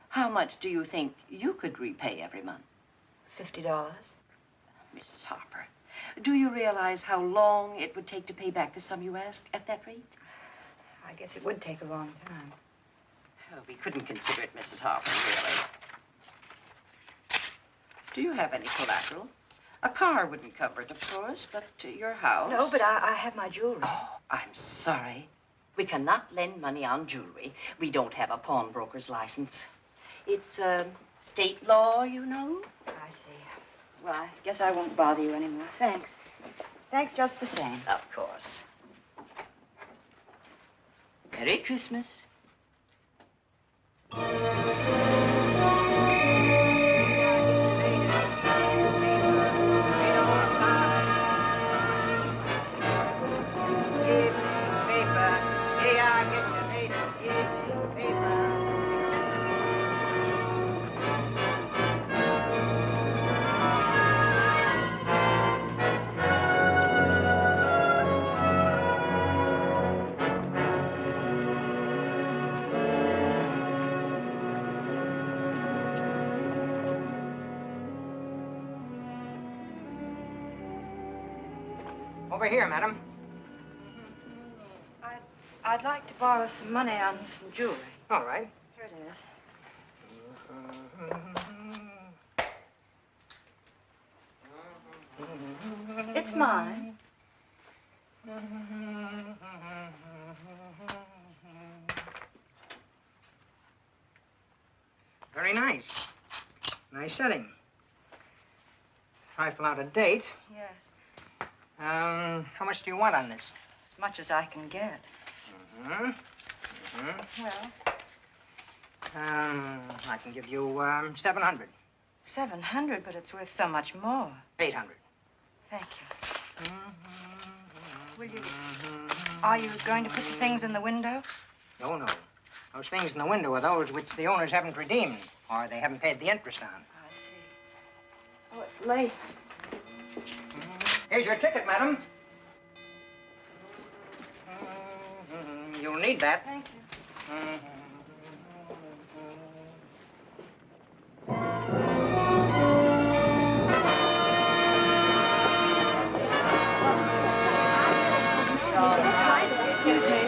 how much do you think you could repay every month? $50. Mrs. Harper, do you realize how long it would take to pay back the sum you asked at that rate? I guess it would take a long time. Oh, we couldn't consider it, Mrs. Harper, really. Do you have any collateral? A car wouldn't cover it, of course, but your house... No, but I have my jewelry. Oh, I'm sorry. We cannot lend money on jewelry. We don't have a pawnbroker's license. It's, state law, you know. I see. Well, I guess I won't bother you anymore. Thanks. Thanks just the same. Of course. Merry Christmas. Over here, madam. I'd like to borrow some money on some jewelry. All right. Here it is. It's mine. Very nice. Nice setting. Trifle out of date. Yes. How much do you want on this? As much as I can get. Well, I can give you 700. 700, but it's worth so much more. 800. Thank you. Will you... Are you going to put the things in the window? No, no. Those things in the window are those which the owners haven't redeemed, or they haven't paid the interest on. I see. Oh, it's late. Here's your ticket, madam. You'll need that. Thank you. Excuse me.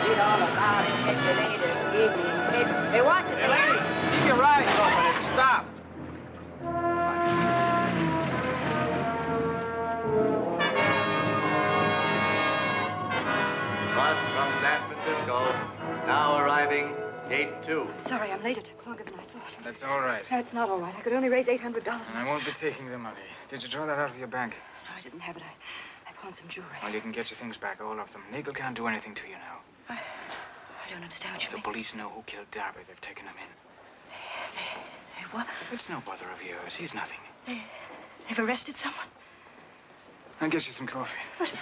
Read all about it. Get your latest evening paper. Hey, watch it. Hey, lady, keep your eyes open and stop. Bus from San Francisco, now arriving, gate 2. Sorry, I'm late. It took longer than I thought. That's all right. No, it's not all right. I could only raise $800. And I won't be taking the money. Did you draw that out of your bank? No, I didn't have it. I pawned some jewelry. Well, you can get your things back, all of them. Legal can't do anything to you now. I don't understand what you The mean. police know who killed Darby. They've taken him in. They what? It's no bother of yours. He's nothing. They've arrested someone? I'll get you some coffee. What?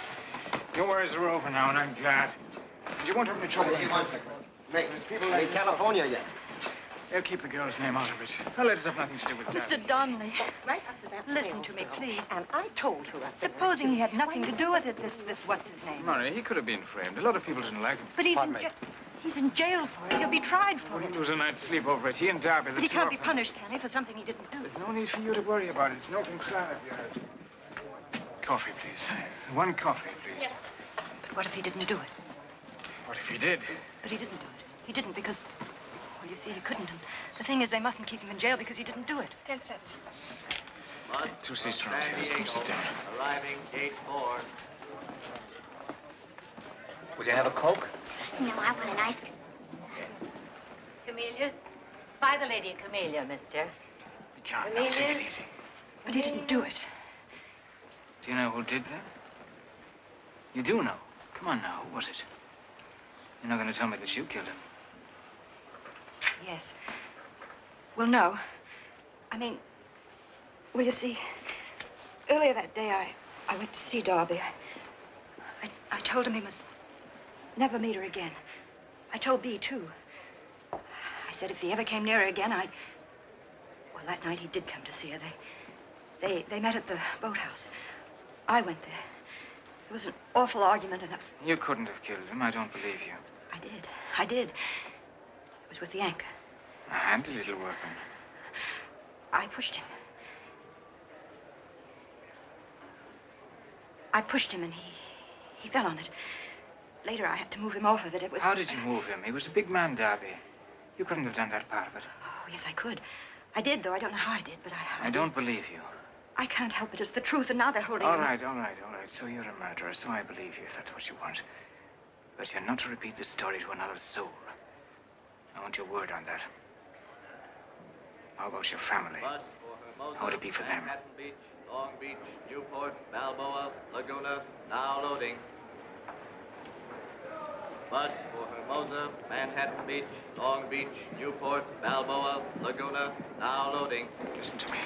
Your worries are over now, and I'm glad. Did you want to have any trouble? Make people in California yet. They'll keep the girl's name out of it. Her letters have nothing to do with Darby. Mr. Donnelly. Right after that. Listen to me, please. And I told her. Supposing he had nothing to do with it, this what's his name? Murray, he could have been framed. A lot of people didn't like him. But he's in jail for it. He'll be tried for Well, it. he'll lose a night's sleep over it. He and Darby, the But he two can't of be them. punished, can he, for something he didn't do? There's no need for you to worry about it. It's no concern of yours. Coffee, please. One coffee, please. Yes. But what if he didn't do it? What if he did? But he didn't do it. He didn't because, well, you see, he couldn't. And the thing is, they mustn't keep him in jail because he didn't do it. 10 cents. 2 seats from here. Sit down. Arriving gate 4. Will you have a Coke? No, I want an ice cream. Camellias? Buy the lady a camellia, mister. John, now, take it easy. But he didn't do it. Do you know who did that? You do know. Come on now, who was it? You're not going to tell me that you killed him. Yes. Well, no. I mean, well, you see, earlier that day, I went to see Darby. I told him he must never meet her again. I told Bea, too. I said if he ever came near her again, I'd... Well, that night he did come to see her. They met at the boathouse. I went there. There was an awful argument and You couldn't have killed him. I don't believe you. I did. It was with the anchor. A handy little workman. I pushed him. I pushed him and he fell on it. Later, I had to move him off of it. It was... How did you move him? He was a big man, Darby. You couldn't have done that part of it. Oh, yes, I could. I did, though. I don't know how I did, but I I don't believe you. I can't help it. It's the truth, and now they're holding All him. right. So you're a murderer, so I believe you if that's what you want. But you're not to repeat this story to another soul. I want your word on that. How about your family? How would it be for them? Manhattan Beach, Long Beach, Newport, Balboa, Laguna, now loading. Bus for Hermosa, Manhattan Beach, Long Beach, Newport, Balboa, Laguna, now loading. Listen to me.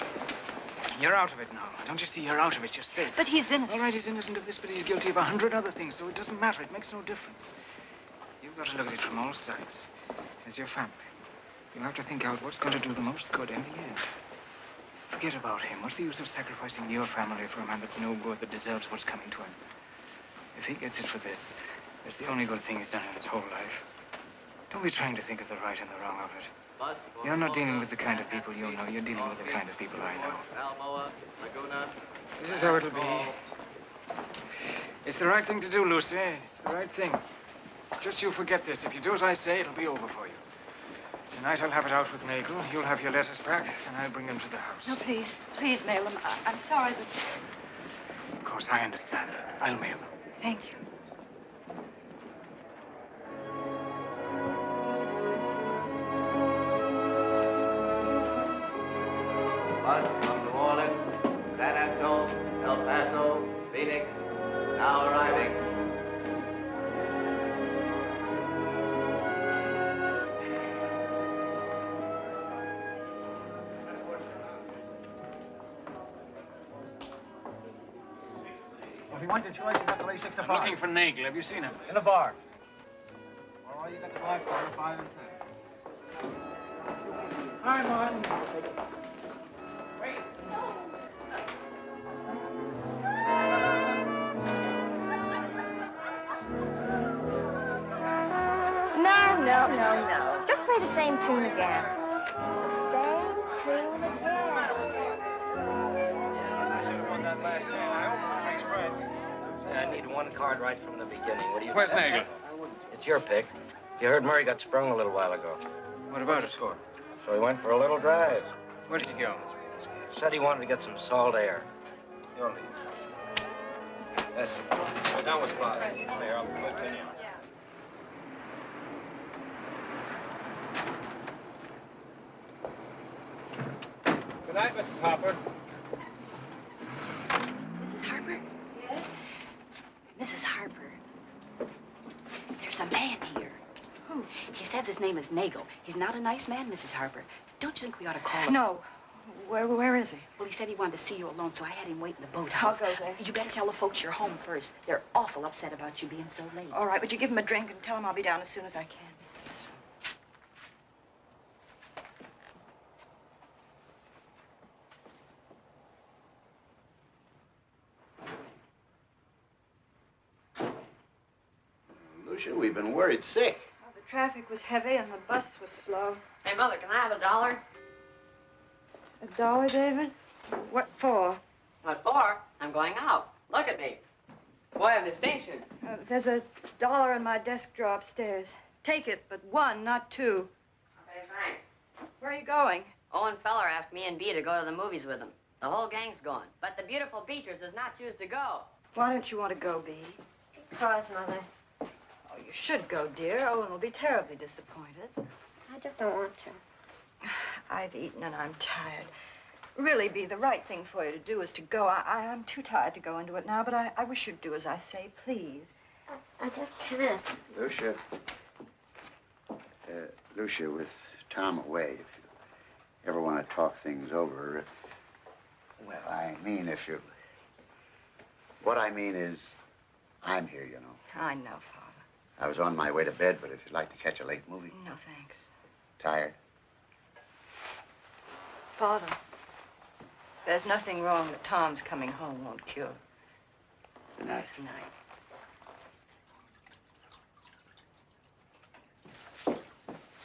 You're out of it now. Don't you see you're out of it? You're safe. But he's innocent. All right, he's innocent of this, but he's guilty of 100 other things, so it doesn't matter. It makes no difference. You've got to look at it from all sides. As your family. You'll have to think out what's going to do the most good in the end. Forget about him. What's the use of sacrificing your family for a man that's no good, that deserves what's coming to him? If he gets it for this, it's the only good thing he's done in his whole life. Don't be trying to think of the right and the wrong of it. You're not dealing with the kind of people you know. You're dealing with the kind of people I know. Balboa, Laguna. This is how it'll be. It's the right thing to do, Lucy. It's the right thing. Just you forget this. If you do as I say, it'll be over for you. Tonight I'll have it out with Nagel. You'll have your letters back, and I'll bring them to the house. No, please mail them. I'm sorry that... Of course, I understand. I'll mail them. Thank you. Bus from New Orleans, San Antonio, El Paso, Phoenix, now arriving. If you want your choice, you got to lay 6 to 5. I'm looking for Nagel. Have you seen him? In the bar. All right, you got the black bar, 5 and 10. Hi, Martin. No. Just play the same tune again. The same tune again. I should have won that last hand. I opened 3 spreads. I need 1 card right from the beginning. What do you... Where's Nagel? It's your pick. You heard Murray got sprung a little while ago. What about it? Score. So he went for a little drive. Where did he go? Said he wanted to get some salt air. Your lead. That's it. Go down with 5. Here, I'll continue. Good night, Mrs. Harper. Mrs. Harper? Yes? Mrs. Harper, there's a man here. Who? He says his name is Nagel. He's not a nice man, Mrs. Harper. Don't you think we ought to call him? No. Where is he? Well, he said he wanted to see you alone, so I had him wait in the boathouse. I'll go there. You better tell the folks you're home first. They're awful upset about you being so late. All right, would you give him a drink and tell him I'll be down as soon as I can? Lucia, we've been worried sick. Well, the traffic was heavy and the bus was slow. Hey, Mother, can I have $1? $1, David? What for? What for? I'm going out. Look at me. Boy of distinction. There's $1 in my desk drawer upstairs. Take it, but 1, not 2. Okay, thanks. Where are you going? Owen Feller asked me and Bea to go to the movies with him. The whole gang's going. But the beautiful Beatrice does not choose to go. Why don't you want to go, Bea? Because, Mother. Oh, you should go, dear. Owen will be terribly disappointed. I just don't want to. I've eaten and I'm tired. Really, Bea, the right thing for you to do is to go. I'm too tired to go into it now, but I wish you'd do as I say, please. I just can't. Lucia. Lucia, with Tom away, if you ever want to talk things over, well, I mean, if you... What I mean is, I'm here, you know. I know, Father. I was on my way to bed, but if you'd like to catch a late movie. No, thanks. Tired? Father, there's nothing wrong that Tom's coming home won't cure. Good night. Good night.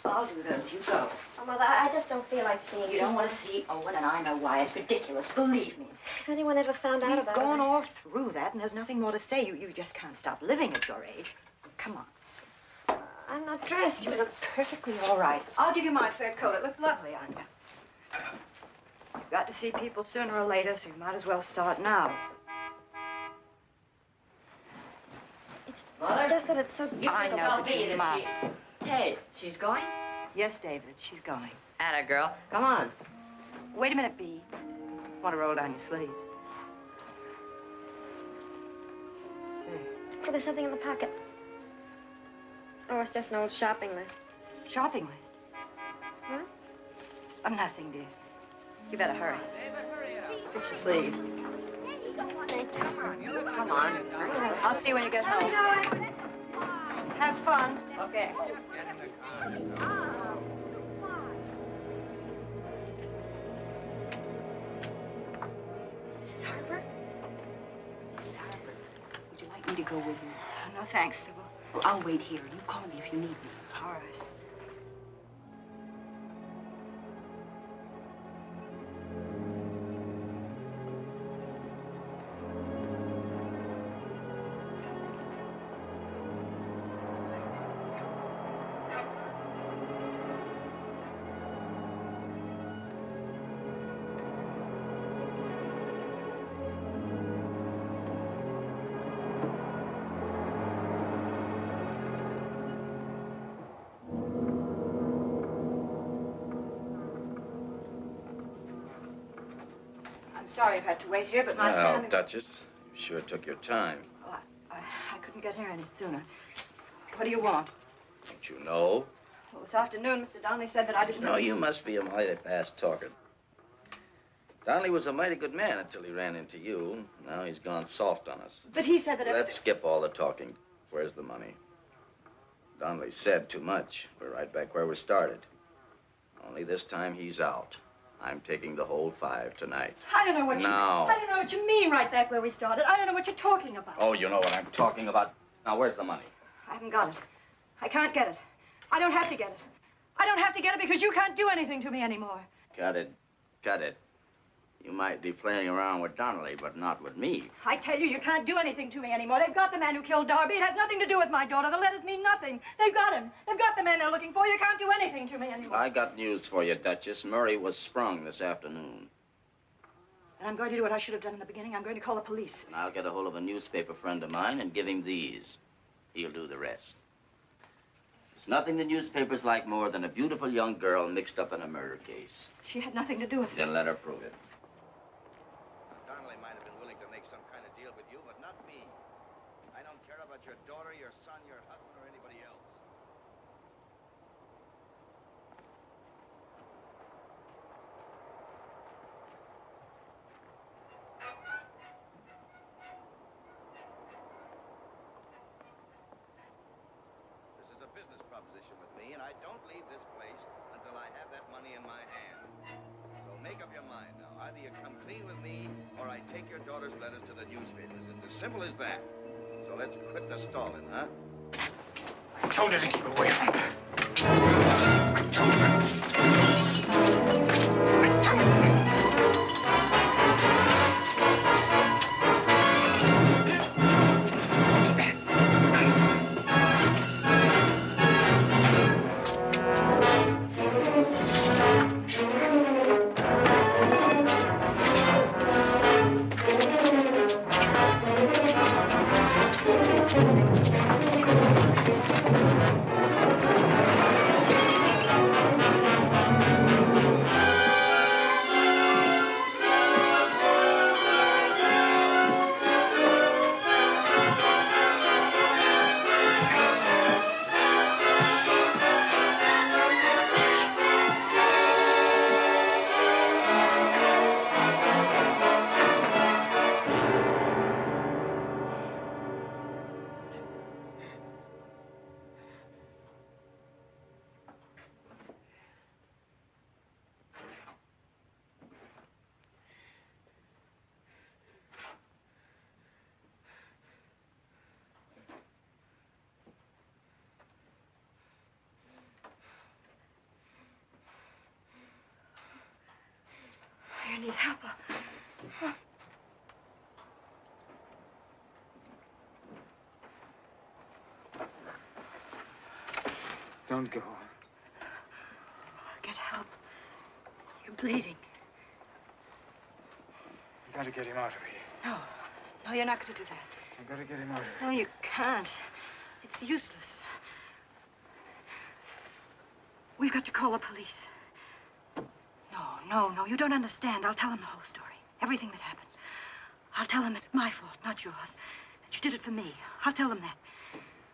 I'll do those. You go. Oh, Mother, I just don't feel like seeing You don't want to see Owen, and I know why. It's ridiculous. Believe me. If anyone ever found out We've about gone it. all through that, and there's nothing more to say. You just can't stop living at your age. Come on. I'm not dressed. You look perfectly all right. I'll give you my fur coat. It looks lovely on you. You've got to see people sooner or later, so you might as well start now. Mother? Just that it's so... You I just know, tell but Bea you that must. Hey, she's going? Yes, David, she's going. Atta girl. Come on. Wait a minute, Bea. Want to roll down your sleeves? Oh, there's something in the pocket. Oh, it's just an old shopping list. Shopping list? What? Oh, nothing, dear. You better hurry. Get your sleeve. Come on. I'll see you when you get home. Have fun. Okay. Mrs. Harper? Mrs. Harper, would you like me to go with you? Oh, no, thanks, Sybil. Well, I'll wait here. You call me if you need me. All right. I'm sorry I've had to wait here, but my Well, family... Duchess, you sure took your time. Oh, I couldn't get here any sooner. What do you want? Don't you know? Well, this afternoon, Mr. Donnelly said that I didn't... No, you must be a mighty fast talker. Donnelly was a mighty good man until he ran into you. Now he's gone soft on us. But he said that Let's skip all the talking. Where's the money? Donnelly said too much. We're right back where we started. Only this time he's out. I'm taking the whole 5 tonight. I don't know what Now. I don't know what you mean right back where we started. I don't know what you're talking about. Oh, you know what I'm talking about. Now, where's the money? I haven't got it. I can't get it. I don't have to get it. I don't have to get it because you can't do anything to me anymore. Cut it. Cut it. You might be playing around with Donnelly, but not with me. I tell you, you can't do anything to me anymore. They've got the man who killed Darby. It has nothing to do with my daughter. The letters mean nothing. They've got him. They've got the man they're looking for. You can't do anything to me anymore. I got news for you, Duchess. Murray was sprung this afternoon. And I'm going to do what I should have done in the beginning. I'm going to call the police. And I'll get a hold of a newspaper friend of mine and give him these. He'll do the rest. There's nothing the newspapers like more than a beautiful young girl mixed up in a murder case. She had nothing to do with it. Then let her prove it. Donnelly might have been willing to make some kind of deal with you, but not me. I don't care about your daughter, your son, your husband, or anybody else. This is a business proposition with me, and I don't leave this place until I have that money in my hand. So make up your mind now. Either you come clean with me, or I take your daughter's letters to the newspapers. It's as simple as that. So let's quit the stalling, huh? I told her to keep away from her. I told her. help. Don't go. Get help. You're bleeding. You gotta get him out of here. No. No, you're not going to do that. I gotta get him out of here. No, you can't. It's useless. We've got to call the police. No, you don't understand. I'll tell them the whole story. Everything that happened. I'll tell them it's my fault, not yours. That you did it for me. I'll tell them that.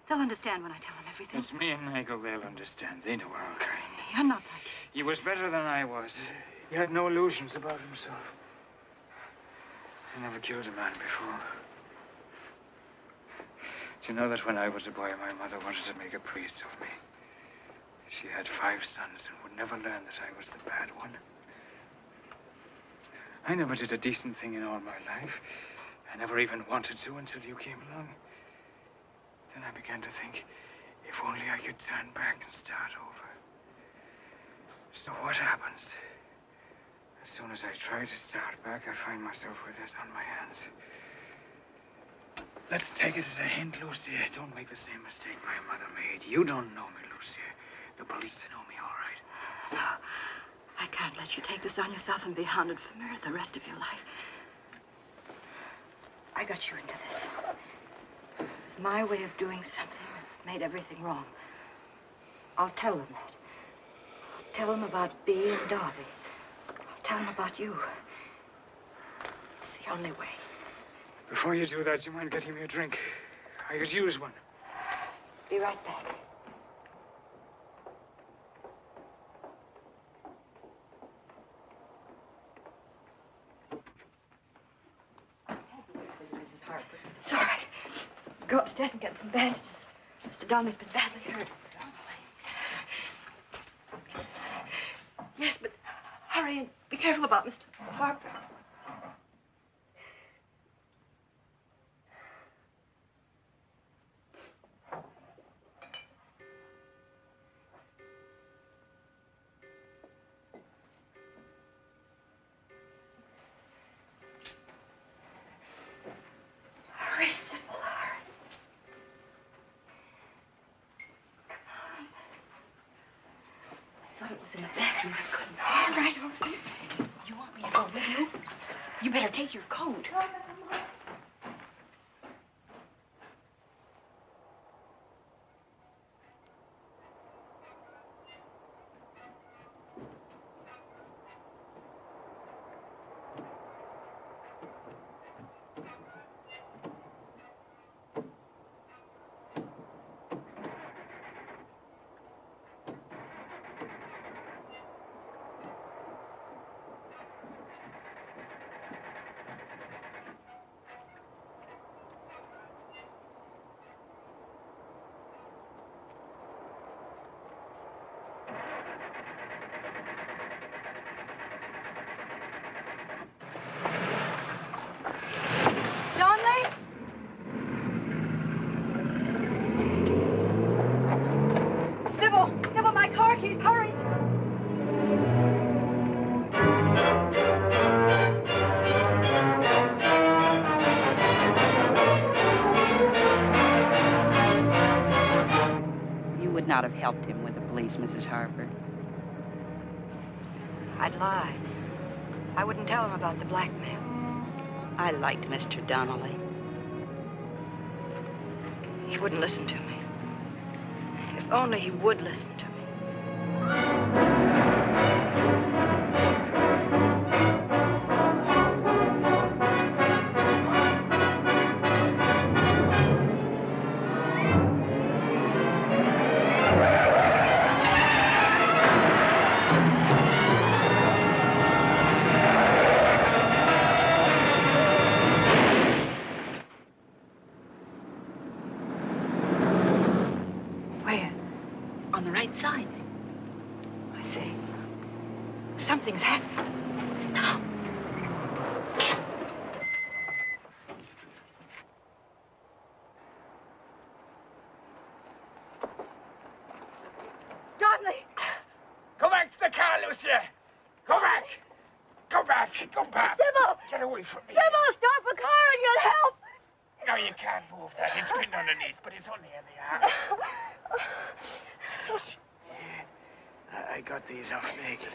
They'll understand when I tell them everything. It's me and Nigel. They'll understand. They know our kind. You're not like him. He was better than I was. He had no illusions about himself. I never killed a man before. Do you know that when I was a boy, my mother wanted to make a priest of me? She had 5 sons and would never learn that I was the bad one. I never did a decent thing in all my life. I never even wanted to until you came along. Then I began to think, if only I could turn back and start over. So what happens? As soon as I try to start back, I find myself with this on my hands. Let's take it as a hint, Lucia. Don't make the same mistake my mother made. You don't know me, Lucia. The police know me, all right. No, I can't let you take this on yourself and be haunted for murder the rest of your life. I got you into this. It was my way of doing something that's made everything wrong. I'll tell them that. I'll tell them about Bea and Darby. I'll tell them about you. It's the only way. Before you do that, you mind getting me a drink? I could use one. Be right back. Mrs. Harper. It's all right. Go upstairs and get some bandages. Mr. Donnelly's been badly hurt. Yes, but hurry and be careful about Mr. Harper. Hurry, Sybil, hurry. Come on. I thought it was in the bathroom. I couldn't. All right. You want me to go with you? You better take your coat. Sybil, my car keys, hurry! You would not have helped him with the police, Mrs. Harper. I'd lie. I wouldn't tell him about the blackmail. I liked Mr. Donnelly. He wouldn't listen to me. If only he would listen to me. Side. I see. Something's happening. Stop. Donnelly! Go back to the car, Lucia! Go back! Go back! Go back. Sybil! Get away from me. Sybil, stop a car and get help! No, you can't move that. It's pinned underneath, but it's only in the arm. Lucy, I got these off Nagel.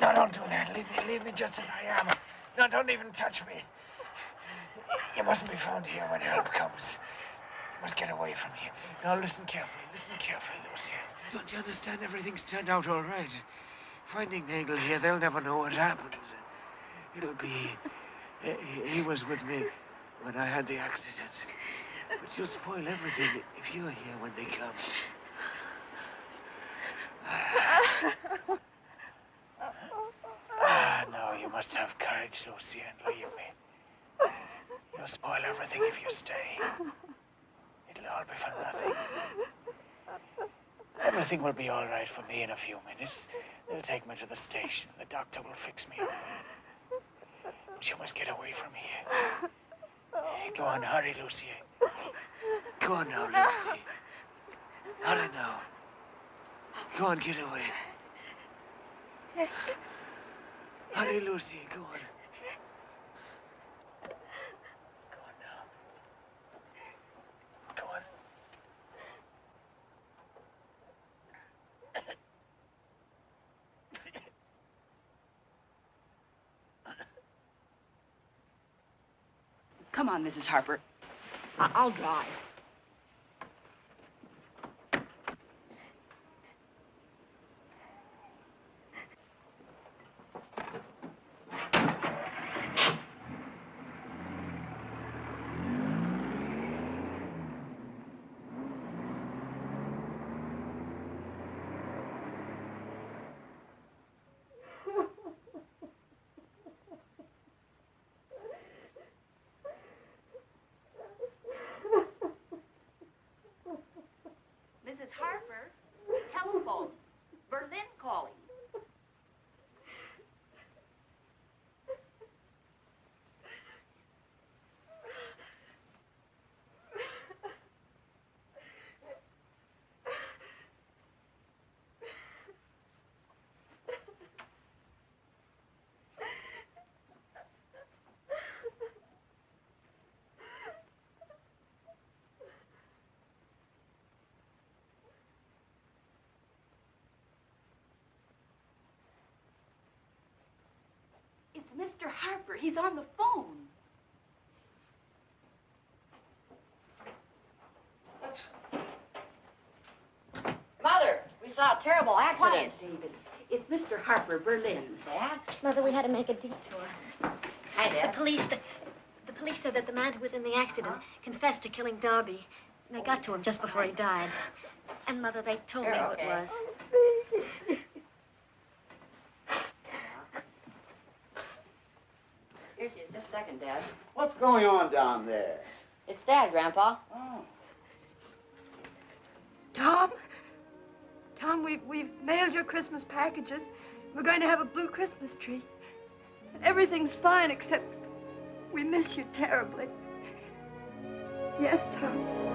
No, don't do that. Leave me just as I am. No, don't even touch me. You mustn't be found here when help comes. You must get away from here. Now, listen carefully, Lucy. Don't you understand? Everything's turned out all right. Finding Nagel here, they'll never know what happened. It'll be... He was with me when I had the accident. But you'll spoil everything if you're here when they come. No, you must have courage, Lucy, and leave me. You'll spoil everything if you stay. It'll all be for nothing. Everything will be all right for me in a few minutes. They'll take me to the station. The doctor will fix me up. But you must get away from here. Go on, hurry, Lucy. Go on now, Lucy. Hurry now. Go on, get away. Hurry, Lucy, go on. Go on now. Go on. Come on, Mrs. Harper. I'll drive. Mrs. Harper, telephone. Berlin calling. It's Mr. Harper. He's on the phone. Mother, we saw a terrible accident. Quiet, David. It's Mr. Harper, Berlin. Dad? Mother, we had to make a detour. Hi, Dad. The police said that the man who was in the accident confessed to killing Darby. They got to him just before he died. And, Mother, they told me who it was. Here she is. Just a second, Dad. What's going on down there? It's Dad, Grandpa. Oh. Tom, we've mailed your Christmas packages. We're going to have a blue Christmas tree. And everything's fine, except we miss you terribly. Yes, Tom.